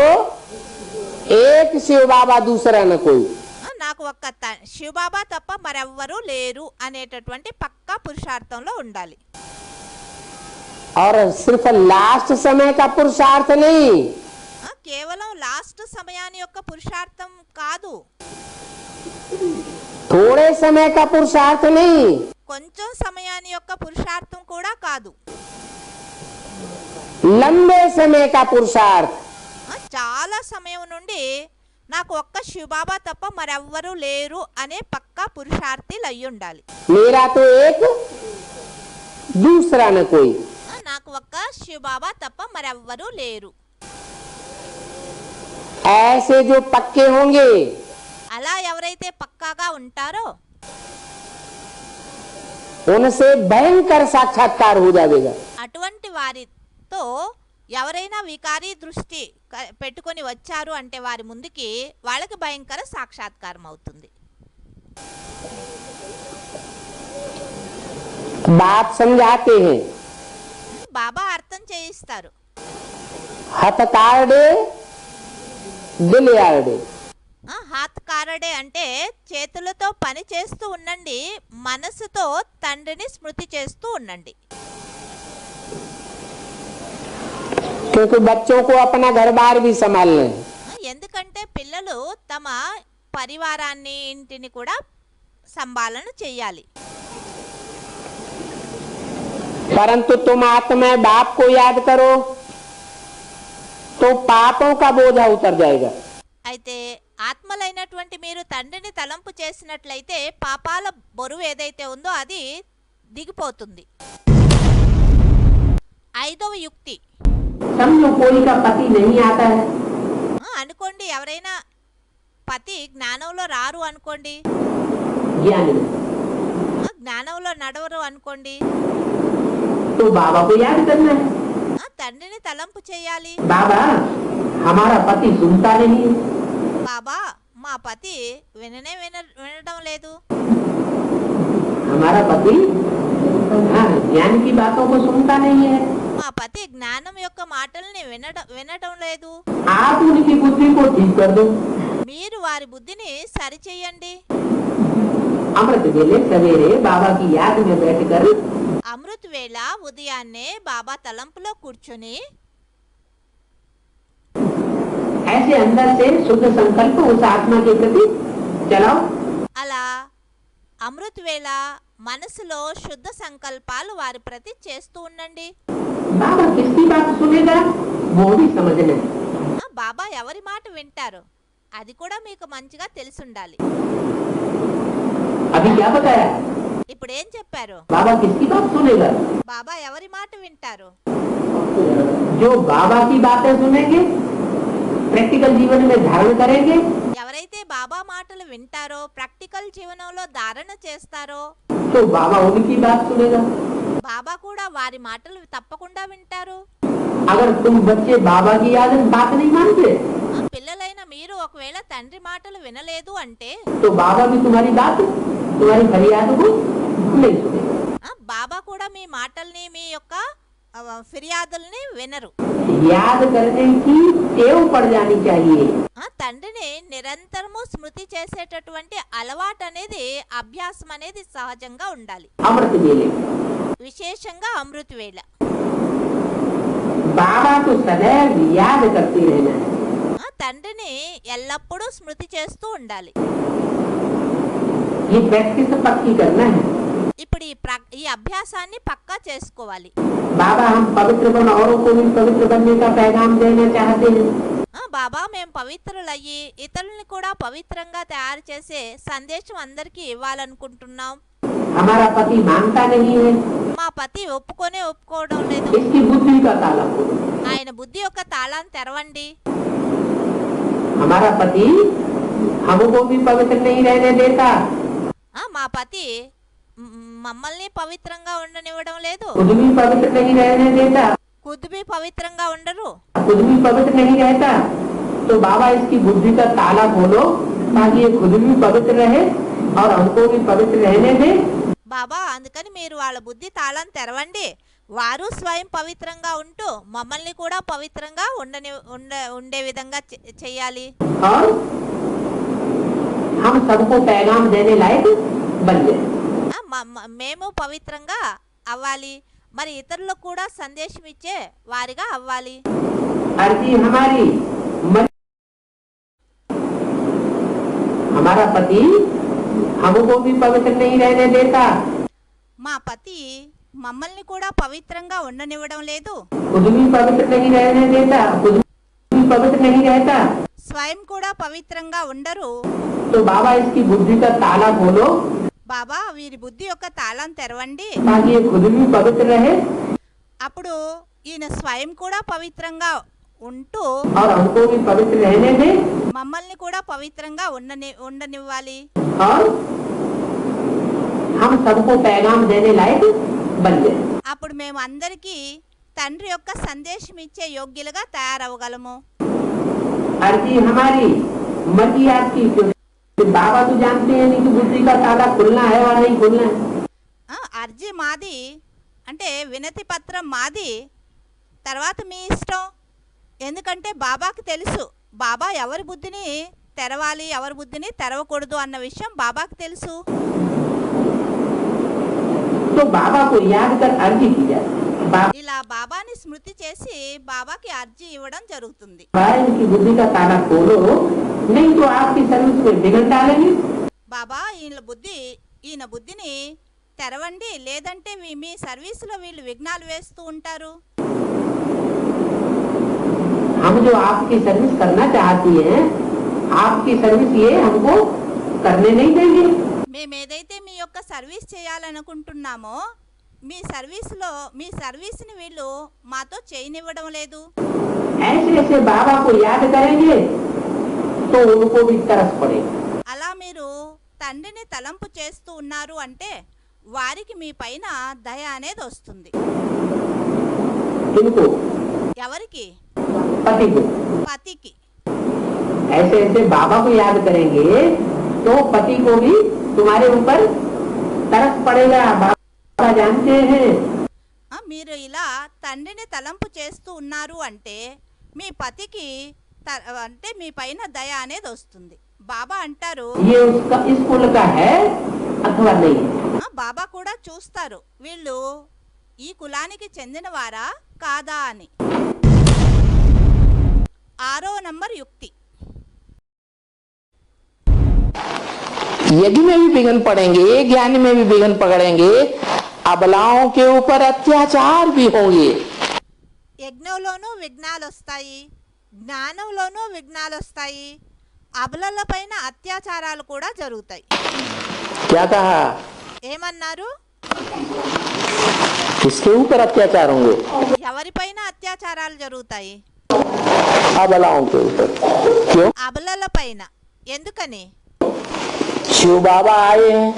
एक शिव बाबा दूसरा न कोई। నాకు ఒక్క శివబాబా తప్ప మరెవ్వరూ లేరు అనేటటువంటి పక్కా పురుషార్థంలో ఉండాలి. और सिर्फ लास्ट समय का पुरुषार्थ नहीं, కేవలం లాస్ట్ సమయాన్ని యొక్క పురుషార్థం కాదు, थोड़े समय का पुरुषार्थ नहीं, కొంచెం సమయాన్ని యొక్క పురుషార్థం కూడా కాదు, लंबे समय का पुरुषार्थ। చాలా సమయం నుండి నాకు ఒక్క శివబాబా తప్ప మరెవ్వరూ లేరు అనే పక్కా పురుషార్థిలు అయి ఉండాలి. मेरा तो एक दूसरा न कोई। నాకు ఒక్క శివబాబా తప్ప మరెవ్వరూ లేరు. ऐसे जो पक्के होंगे, అలా ఎవరైతే పక్కాగా ఉంటారో उनसे भयंकर साक्षात्कार हो जाएगा। అటువంటి వారితో ఎవరైనా వికారీ దృష్టి పెట్టుకొని వచ్చారు అంటే వారి ముందుకి వాళ్ళకి భయంకర సాక్షాత్కారం అవుతుంది. बात समझाते हैं, బాబా అర్థం చేయిస్తారు. हथकार्डे दिल यार्डे। హాత్ కారడే అంటే చేతులతో పని చేస్తూ ఉండండి, మనసుతో తండ్రిని స్మృతి చేస్తూ ఉండండి. क्योंकि बच्चों को अपना घर बार भी संभालना है। ఎందుకంటే పిల్లలు తమ పరివారాన్ని ఇంటిని కూడా సంభాలన చేయాలి. परंतु तुम आत्मा बाप को याद करो तो पापों का बोझा उतर जाएगा। అయితే ఆత్మలైనటువంటి మీరు తండ్రిని తలంపు చేసినట్లయితే పాపాల బరువు ఏదైతే ఉందో అది దిగిపోతుంది. 5వ యుక్తి, समझो कोई का पति नहीं आता है, అనుకోండి ఎవరైనా పతి జ్ఞానంలో రారు అనుకోండి, ज्ञानी జ్ఞానంలో నడవరు అనుకోండి, तो बाबा को याद करना है। తండ్రిని తలంపు చేయాలి. बाबा हमारा पति सुनता नहीं है, బాబా మా పతి వినడం లేదు, हमारा पति हाँ ज्ञान की बातों को सुनता नहीं है। మా పతి జ్ఞానం యొక్క మాటల్ని వినడం లేదు. आप उनकी बुद्धि को ठीक कर दो। మీరు వారి బుద్ధిని సరిచేయండి. अमृत वेले सवेरे बाबा की याद में बैठकर అమృత్ వేళ ఉదయాన్నే బాబా తలంపులో కూర్చొని ऐसे अंदर से शुद्ध संकल्प उस आत्मा के प्रति चलाओ। అలా అమృత్ వేళ మనసులో శుద్ధ సంకల్పాలు వారి ప్రతి చేస్తూ ఉండండి. बाबा किसकी बात सुनेगा वो भी समझना है। బాబా ఎవరి మాట వింటారు అది కూడా మీకు మంచిగా తెలిసుండాలి. अभी क्या बताया? ఇప్పుడు ఏం చెప్పారు? बाबा किसकी बात सुनेगा? బాబా ఎవరి మాట వింటారు? जो बाबा की बातें सुनेंगे प्रैक्टिकल जीवन में धारण करेंगे, ఎవరైతే బాబా మాటలు వింటారో ప్రాక్టికల్ జీవనంలో ధారణ చేస్తారో तो बाबा उनकी बात सुनेगा। బాబా కూడా వారి మాటలు తప్పకుండా వింటారు. अगर तुम बच्चे बाबा की बात नहीं मानते పిల్లలైన మీరు ఒకవేళ తండ్రి మాటలు వినలేదు అంటే तो बाबा भी तुम्हारी बात तुम्हारी फरियाद को नहीं सुनेगा। బాబా కూడా మీ మాటల్ని మీ యొక్క ఫిర్యాదుల్ని వినరు. याद करने की टेव पड़ जानी चाहिए। తండ్రిని నిరంతరము స్మృతి చేసేటటువంటి అలవాటు అనేది అభ్యాసం అనేది సహజంగా ఉండాలి. अमृत वेले విశేషంగా అమృత వేళ बाबा को सदैव याद करते रहना है। తండ్రిని ఎల్లప్పుడూ స్మృతి చేస్తూ ఉండాలి. ये प्रैक्टिस पक्की करना है। ఇప్పుడు ఈ అభ్యాసాన్ని పక్కా చేసుకోవాలి. बाबा हम पवित्र बन औरों को भी पवित्र बनने का पैगाम देना चाहते हैं। బాబా మేము పవిత్రులయ్యి ఇతరుల్ని కూడా పవిత్రంగా తయారు చేసే సందేశం అందరికీ ఇవ్వాలనుకుంటున్నాం. हमारा पति मानता नहीं है, మా పతి ఒప్పుకోవడం లేదు. इसकी बुद्धि का ताला खोलो। ఆయన బుద్ధి యొక్క తాళాన్ని తెరవండి. हमारा पति हमको भी पवित्र नहीं रहने देता, మా పతి మమ్మల్ని పవిత్రంగా ఉండనివ్వడం లేదు. खुद भी पवित्र नहीं रहने देता, కుదుబి పవిత్రంగా ఉండరు. खुद भी पवित्र नहीं रहता। तो बाबा इसकी बुद्धि का ताला खोलो ताकि ये खुद भी पवित्र रहे और हमको भी पवित्र रहने दे। బాబా అందుకని మీరు వాళ్ళ బుద్ధి తాళాన్ని తెరవండి. వారు స్వయం పవిత్రంగా ఉంటూ మమ్మల్ని కూడా పవిత్రంగా ఉండే విధంగా చెయ్యాలి. और हम सबको पैगाम देने लायक बन जाए। మేము పవిత్రంగా అవ్వాలి, మరి ఇతరులకు కూడా సందేశం ఇచ్చే వారిగా అవ్వాలి. अर्जी हमारी हमारा पति हमको भी पवित्र नहीं रहने देता, మా పతి మమ్మల్ని కూడా పవిత్రంగా ఉండనివ్వడం లేదు. खुद भी पवित्र नहीं रहने देता, खुद भी पवित्र नहीं रहता। స్వయం కూడా పవిత్రంగా ఉండరు. तो बाबा इसकी बुद्धि का ताला खोलो బాబా వీరి బుద్ధి యొక్క తాళం తెరవండి. ताकि ये खुद भी पवित्र रहे అప్పుడు ఈయన స్వయం కూడా పవిత్రంగా ఉంటూ और हमको भी पवित्र रहने दे మమ్మల్ని కూడా పవిత్రంగా ఉండనివ్వాలి. और हम सबको पैगाम देने लायक बन जाए। అప్పుడు మేము అందరికీ తండ్రి యొక్క సందేశం ఇచ్చే యోగ్యులుగా తయారవగలము. अर्जी हमारी मर्जी आपकी, बाबा तो जानते हैं नहीं कि बुद्धि का ताला खुलना है और नहीं खुलना है। అర్జీ మాది అంటే వినతి పత్రం మాది, తర్వాత మీ ఇష్టం. ఎందుకంటే బాబాకి తెలుసు బాబా ఎవరి బుద్ధిని తెరవాలి, ఎవరి బుద్ధిని తెరవకూడదు అన్న విషయం బాబాకి తెలుసు. तो बाबा को याद कर अर्जी की जाए, ఇలా బాబాని స్మృతి చేసి బాబాకి అర్జీ ఇవ్వడం జరుగుతుంది. इनकी बुद्धि का ताला खोलो, नहीं तो आपकी सर्विस में बिगड़ डालेंगे. బాబా ఈయన బుద్ధిని తెరవండి, లేదంటే మీ సర్వీసులో వీళ్ళు విఘ్నాలు వేస్తూ ఉంటారు. हम जो आपकी सर्विस करना चाहती हैं, आपकी सर्विस ये हमको करने नहीं देंगे. మేమేదైతే మీ యొక్క సర్వీస్ చేయాలనుకుంటున్నామో మీ సర్వీస్ని వీళ్ళు మాతో చేయనివ్వడం లేదు. ऐसे ऐसे बाबा को याद करेंगे तो उनको भी तरस पड़ेगा. అలా మీరు తండ్రిని తలంపు చేస్తూ ఉన్నారు అంటే వారికి మీ పైన దయ అనేది వస్తుంది. किनको? ఎవరికి? पति को. పతికి. ऐसे ऐसे बाबा को याद करेंगे तो पति को भी तुम्हारे ऊपर तरस पड़ेगा. बाबा जानते हैं. మీరు ఇలా తండ్రిని తలంపు చేస్తూ ఉన్నారు అంటే మీ పతికి అంటే మీ పైన దయ అనేది వస్తుంది. బాబా అంటారు, ये उसका इस कुल का है अथवा नहीं. బాబా కూడా చూస్తారు వీళ్ళు ఈ కులానికి చెందినవారా కాదా అని. 6వ నంబర్ యుక్తి. यज्ञ में भी विघ्न पड़ेंगे, ज्ञान में भी विघ्न पकड़ेंगे, अबलाओं के ऊपर अत्याचार भी होंगे. యజ్ఞంలోనూ విఘ్నాలు వస్తాయి, జ్ఞానంలోనూ విఘ్నాలు వస్తాయి, అబలల పైన అత్యాచారాలు కూడా జరుగుతాయి. क्या कहा? ఏమన్నారు? किसके ऊपर अत्याचार होंगे? ఎవరిపైన అత్యాచారాలు జరుగుతాయి? अबलाओं के ऊपर. क्यों? అబలల పైన. ఎందుకని? शिव बाबा आए हैं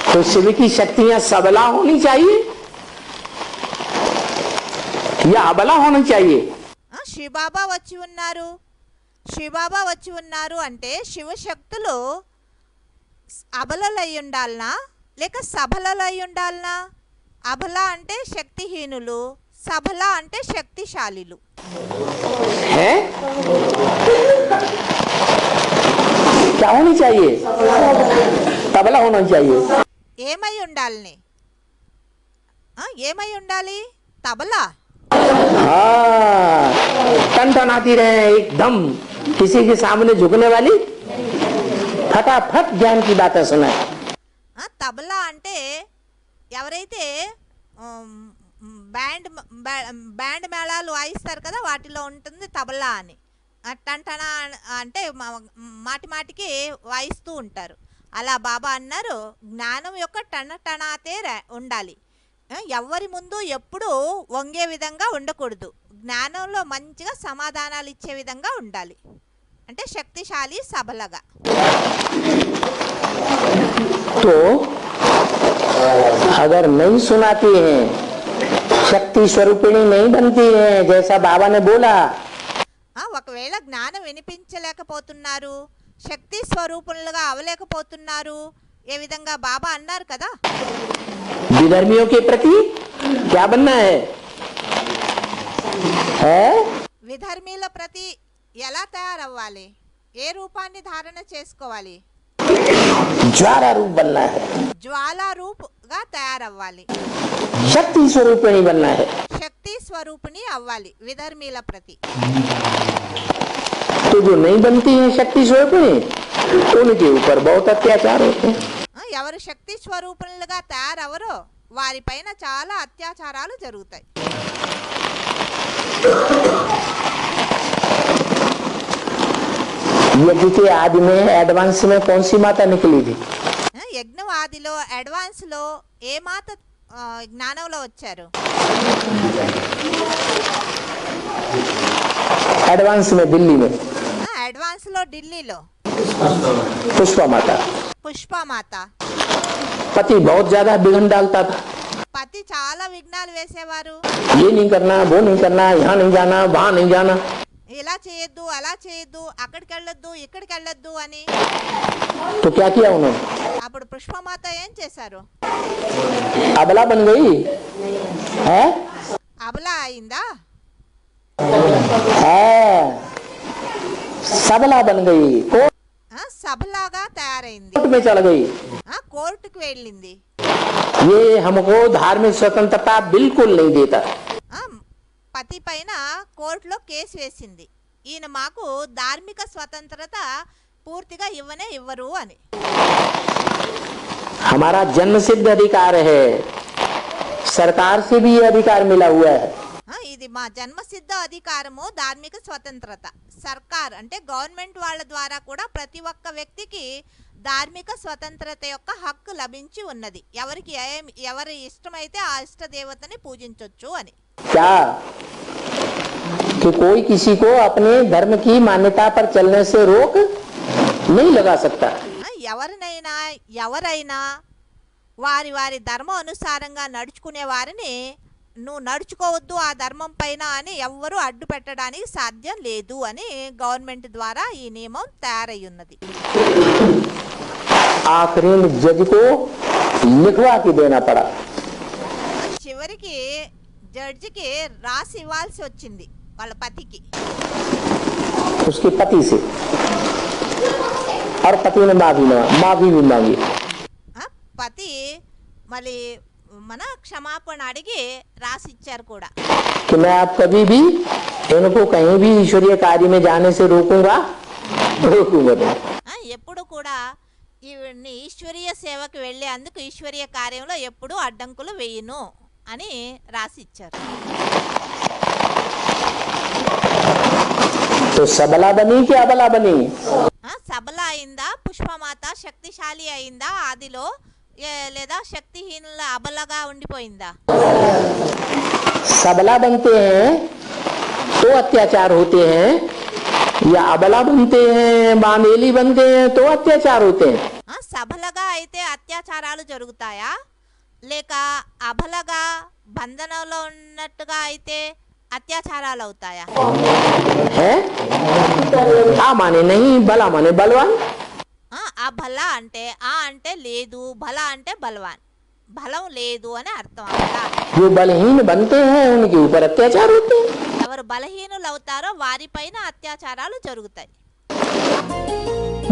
तो शिव की शक्तियां सबला होनी चाहिए या अबला होनी चाहिए? శివబాబా వచ్చి ఉన్నారు, శివబాబా వచ్చి ఉన్నారు అంటే శివశక్తులు అబలలై ఉండాలనా లేక సబలలై ఉండాలనా? అబల అంటే శక్తిహీనులు, సబల అంటే శక్తిశాలిలు. है क्या होनी चाहिए? तबला होना चाहिए. ఏమై ఉండాలని? ఏమై ఉండాలి? తబలా. हाँ, टनटनाती रहे एकदम, किसी के सामने झुकने वाली, फटाफट ज्ञान की बातें सुनाए. తబలా అంటే ఎవరైతే బ్యాండ్ మేళాలు వాయిస్తారు కదా, వాటిలో ఉంటుంది తబలా అని. టంటన అంటే మాటి మాటికి వాయిస్తూ ఉంటారు. అలా బాబా అన్నారు జ్ఞానం యొక్క టనటనాతే ఉండాలి, ఎవరి ముందు ఎప్పుడు వంగే విధంగా ఉండకూడదు, జ్ఞానంలో మంచిగా సమాధానాలు ఇచ్చే విధంగా ఉండాలి, అంటే శక్తిశాలి సబలగా. तो अगर नहीं सुनाती हैं, शक्ति स्वरूपिणी नहीं बनती हैं, जैसा बाबा ने बोला, ఒకవేళ జ్ఞానం వినిపించలేకపోతున్నారు, శక్తి స్వరూపులుగా అవలేకపోతున్నారు, ఏ విధంగా బాబా అన్నారు కదా, विधर्मियों के प्रति क्या बनना है? విధర్మీల ప్రతి ఎలా తయారవ్వాలి, ఏ రూపాన్ని ధారణ చేసుకోవాలి? ज्वाला रूप बनना है, జ్వాలా రూపుగా తయారవ్వాలి, शक्ति स्वरूपिणी बनना है. శక్తి స్వరూపిణి అవ్వాలి విధర్మీల ప్రతి. तो जो नहीं बनती है शक्ति स्वरूपिणी, उनके ऊपर बहुत अत्याचार होते हैं. ఎవరు శక్తి స్వరూపులుగా తయారవరో వారిపైన చాలా అత్యాచారాలు జరుగుతాయి. यज्ञ के आदि में एडवांस में कौन सी माता निकली थी? యజ్ఞవాదిలో అడ్వాన్స్ లో ఏ మాత జ్ఞానంలో వచ్చారు? एडवांस में दिल्ली में అడ్వాన్స్ లో ఢిల్లీలో पुष्पा माता. పుష్పమాత. पति बहुत ज्यादा विघ्न डालता था, పతి చాలా విఘ్నాలు వేసేవారు. ये नहीं करना, वो नहीं करना, यहाँ नहीं जाना, वहाँ नहीं जाना. ఇలా చేయొద్దు, అలా చేయొద్దు, అక్కడికి వెళ్ళొద్దు, ఇక్కడికి వెళ్ళొద్దు అని. तो क्या किया उन्होंने? అప్పుడు పుష్పమాత ఏం చేశారు? अबला बन गई है? అబలా అయిందా? है. सबला बन गई, कोर्ट సభలాగా తయారైంది, में चल गई। కోర్టుకు వెళ్ళింది। ये हमको धार्मिक स्वतंत्रता बिल्कुल नहीं देता। పతి పైన కోర్టులో కేసు వేసింది, ఈయన మాకు ధార్మిక స్వతంత్రత పూర్తిగా ఇవ్వరు అని। हमारा जन्म सिद्ध अधिकार है, सरकार से भी ये अधिकार मिला हुआ है। ఇది మా జన్మసిద్ధ అధికారము, ధార్మిక స్వతంత్రత। సర్కార్ అంటే గవర్నమెంట్ వాళ్ళ ద్వారా కూడా ప్రతి ఒక్క వ్యక్తికి ధార్మిక స్వతంత్రత యొక్క హక్కు లభించి ఉన్నది, ఎవరి ఇష్టమైతే ఆ ఇష్ట దేవతని పూజించొచ్చు అని। क्या कि कोई किसी को अपने धर्म की मान्यता पर चलने से रोक नहीं लगा सकता। ఎవరైనా వారి ధర్మం అనుసారంగా నడుచుకునే వారిని నువ్వు నడుచుకోవద్దు ఆ ధర్మం పైన అని ఎవ్వరూ అడ్డు పెట్టడానికి సాధ్యం లేదు అని గవర్నమెంట్ ద్వారా ఈ నియమం తయారై ఉన్నది। आखिरी में जज को लिखवा के देना पड़ा। చివరికి జడ్జికి రాసి ఇవ్వాల్సి వచ్చింది వాళ్ళ పతికి, उसके पति से, और पति ने माफी भी मांगी। పతి మళ్ళీ మన క్షమాపణ అడిగి రాసి ఇచ్చారు కూడా। कि मैं आप कभी भी इनको कहीं भी ईश्वरीय कार्य में जाने से रोकूंगा नहीं। ఎప్పుడు కూడా ఈవిడ్ని ఈశ్వరీయ సేవకు వెళ్ళేందుకు ఈశ్వరీయ కార్యంలో ఎప్పుడూ అడ్డంకులు వేయను అని రాసి ఇచ్చారు। तो सबला बनी कि अबला बनी? సబల అయిందా, పుష్పమాత శక్తిశాలి అయిందా ఆదిలో, లేదా శక్తిహీనుల అబలగా ఉండిపోయిందా? सबला बनते हैं तो अत्याचार होते हैं, या अबला बनते हैं, बांदेली बनते हैं तो अत्याचार होते हैं। సబలగా అయితే అత్యాచారాలు జరుగుతాయా, లేక అబలగా బంధనంలో ఉన్నట్టుగా అయితే అత్యాచారాలు అవుతాయా? है आ माने नहीं, बला माने बलवान। ఆ బల అంటే అంటే లేదు, బల అంటే బలవాన్, బలం లేదు అని అర్థం। जो बलहीन बनते हैं उनके ऊपर अत्याचार होते हैं। ఎవరు బలహీనులు అవుతారో వారిపైన అత్యాచారాలు జరుగుతాయి।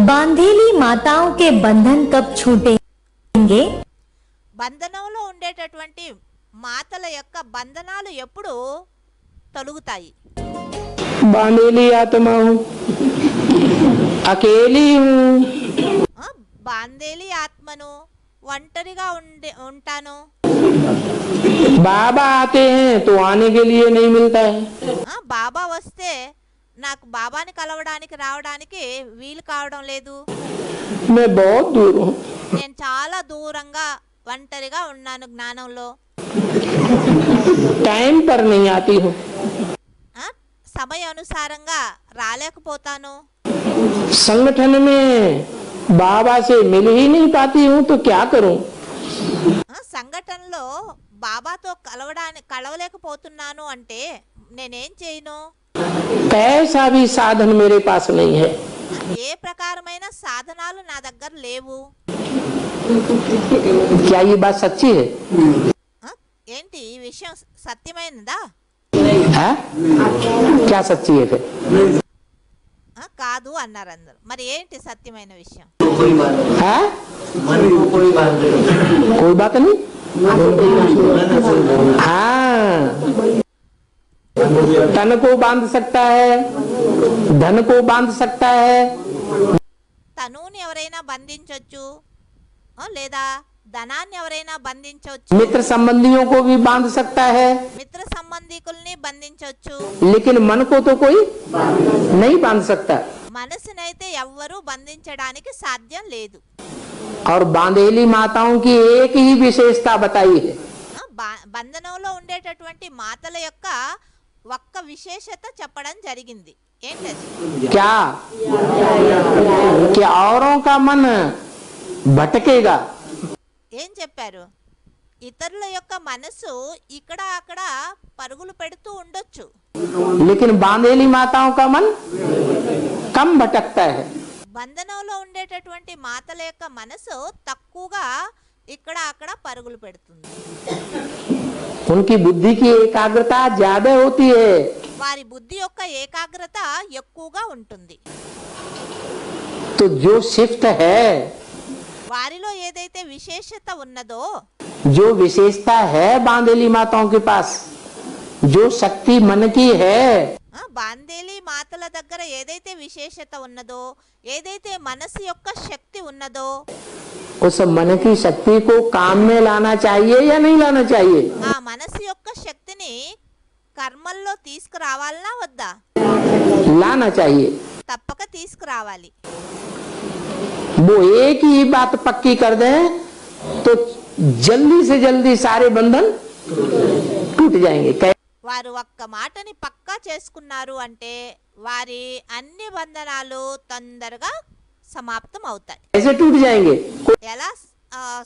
बांधेली माताओं के बंधन कब छूटेंगे? బంధనంలో ఉండేటటువంటి మాతల యొక్క బంధనాలు ఎప్పుడు తొలగుతాయి? बांधेली आत्मा हूँ, अकेली हूँ। బాందేలి ఆత్మను, ఒంటరిగా ఉంటాను। बाबा आते हैं तो आने के लिए नहीं मिलता है। బాబా వస్తే నాకు బాబాని కలవడానికి రావడానికి వీలు కావడం లేదు। मैं बहुत दूर हूँ, నేను చాలా దూరంగా ఒంటరిగా ఉన్నాను జ్ఞానంలో। टाइम पर नहीं आती हूँ। సమయానుసారంగా రాలేకపోతాను। संगठन में बाबा से मिल ही नहीं पाती हूँ तो क्या करूँ? సంఘటనలో బాబాతో కలవలేకపోతున్నాను అంటే నేనేం చేయను? कैसा भी साधन मेरे पास नहीं है। ఏ ప్రకారమైన సాధనాలు నా దగ్గర లేవు। क्या ये बात सच्ची है? ఏంటి ఈ విషయం సత్యమైనదా? है? क्या सच्ची है फिर? కాదు అన్నారు అందరు। మరి ఏంటి సత్యమైన విషయం? है? कोई बात नहीं। हाँ, तन को बांध सकता है, धन को बांध सकता है, తనుని ఎవరైనా బంధించొచ్చు, లేదా ధనాన్ని ఎవరైనా బంధించవచ్చు, मित्र संबंधियों को भी बांध सकता है, మిత్ర సంబంధికుల్ని బంధించవచ్చు। लेकिन मन को तो कोई नहीं बांध सकता। మనసునైతే ఎవ్వరూ బంధించడానికి సాధ్యం లేదు। और बांधेली माताओं की एक ही विशेषता बताई है। బంధనంలో ఉండేటటువంటి మాతల యొక్క ఒక్క విశేషత చెప్పడం జరిగింది। ఏంటది? क्या कि औरों का मन भटकेगा, ఏం చెప్పారు? ఇతరుల యొక్క మనసు ఇక్కడ అక్కడ పరుగులు పెడుతూ ఉండొచ్చు, लेकिन बांधेली माताओं का मन कम भटकता है। బంధనంలో ఉండేటటువంటి మాతల యొక్క మనసు తక్కువగా ఇక్కడ అక్కడ పరుగులు పెడుతుంది। उनकी बुद्धि की एकाग्रता ज्यादा होती है। వారి బుద్ధి యొక్క ఏకాగ్రత ఎక్కువగా ఉంటుంది। तो जो शिफ्ट है, వారిలో ఏదైతే విశేషత ఉన్నదో, जो विशेषता है बांदेली माताओं के पास, जो शक्ति मन की है, బాందేలి మాతల దగ్గర ఏదైతే విశేషత ఉన్నదో, ఏదైతే మనసు యొక్క శక్తి ఉన్నదో, उस मन की शक्ति को काम में लाना चाहिए या नहीं लाना चाहिए? ఆ మనసు యొక్క శక్తిని కర్మల్లో తీసుకురావాలనా వద్దా? लाना चाहिए। తప్పక తీసుకురావాలి. वो एक ही बात पक्की कर दें तो जल्दी से जल्दी सारे बंधन टूट जाएंगे। వారు ఒక్క మాటని పక్కా చేసుకున్నారు అంటే వారి అన్ని బంధనాలు తొందరగా సమాప్తం అవుతాయి. कैसे टूट जाएंगे? ఎలా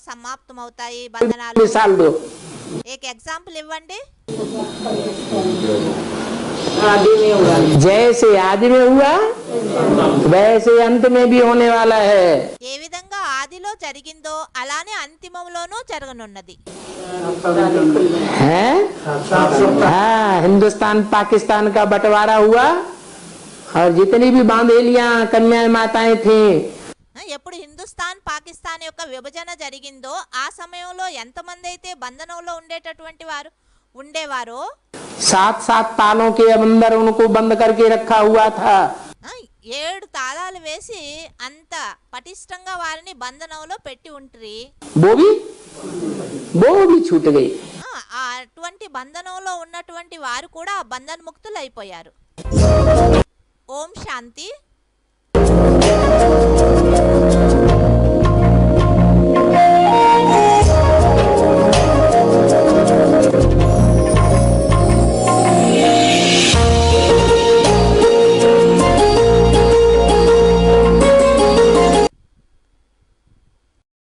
సమాప్తం అవుతాయి బంధనాలు? मिसाल दो। एक एग्जांपल ఇవ్వండి. जैसे आदि में हुआ वैसे अंत में भी होने वाला है। ఏ విధంగా ఆదిలో జరిగిందో అలానే అంతిమంలోనూ జరగనున్నది. है? हाँ, हिंदुस्तान पाकिस्तान का बंटवारा हुआ और जितनी भी बांधेलियां कन्या माताएं थी, ఎప్పుడు హిందుస్థాన్ పాకిస్తాన్ యొక్క విభజన జరిగిందో ఆ సమయంలో ఎంతమంది అయితే బంధనంలో ఉండేవారో 7 तालों के अंदर उनको बंद करके रखा हुआ था। 7 తాళాలు వేసి అంత పటిష్టంగా వారిని బంధనంలో పెట్టి ఉంటరి. वो भी छूट गई। అటువంటి బంధనంలో ఉన్నటువంటి వారు కూడా బంధన ముక్తులు అయిపోయారు. ఓం శాంతి.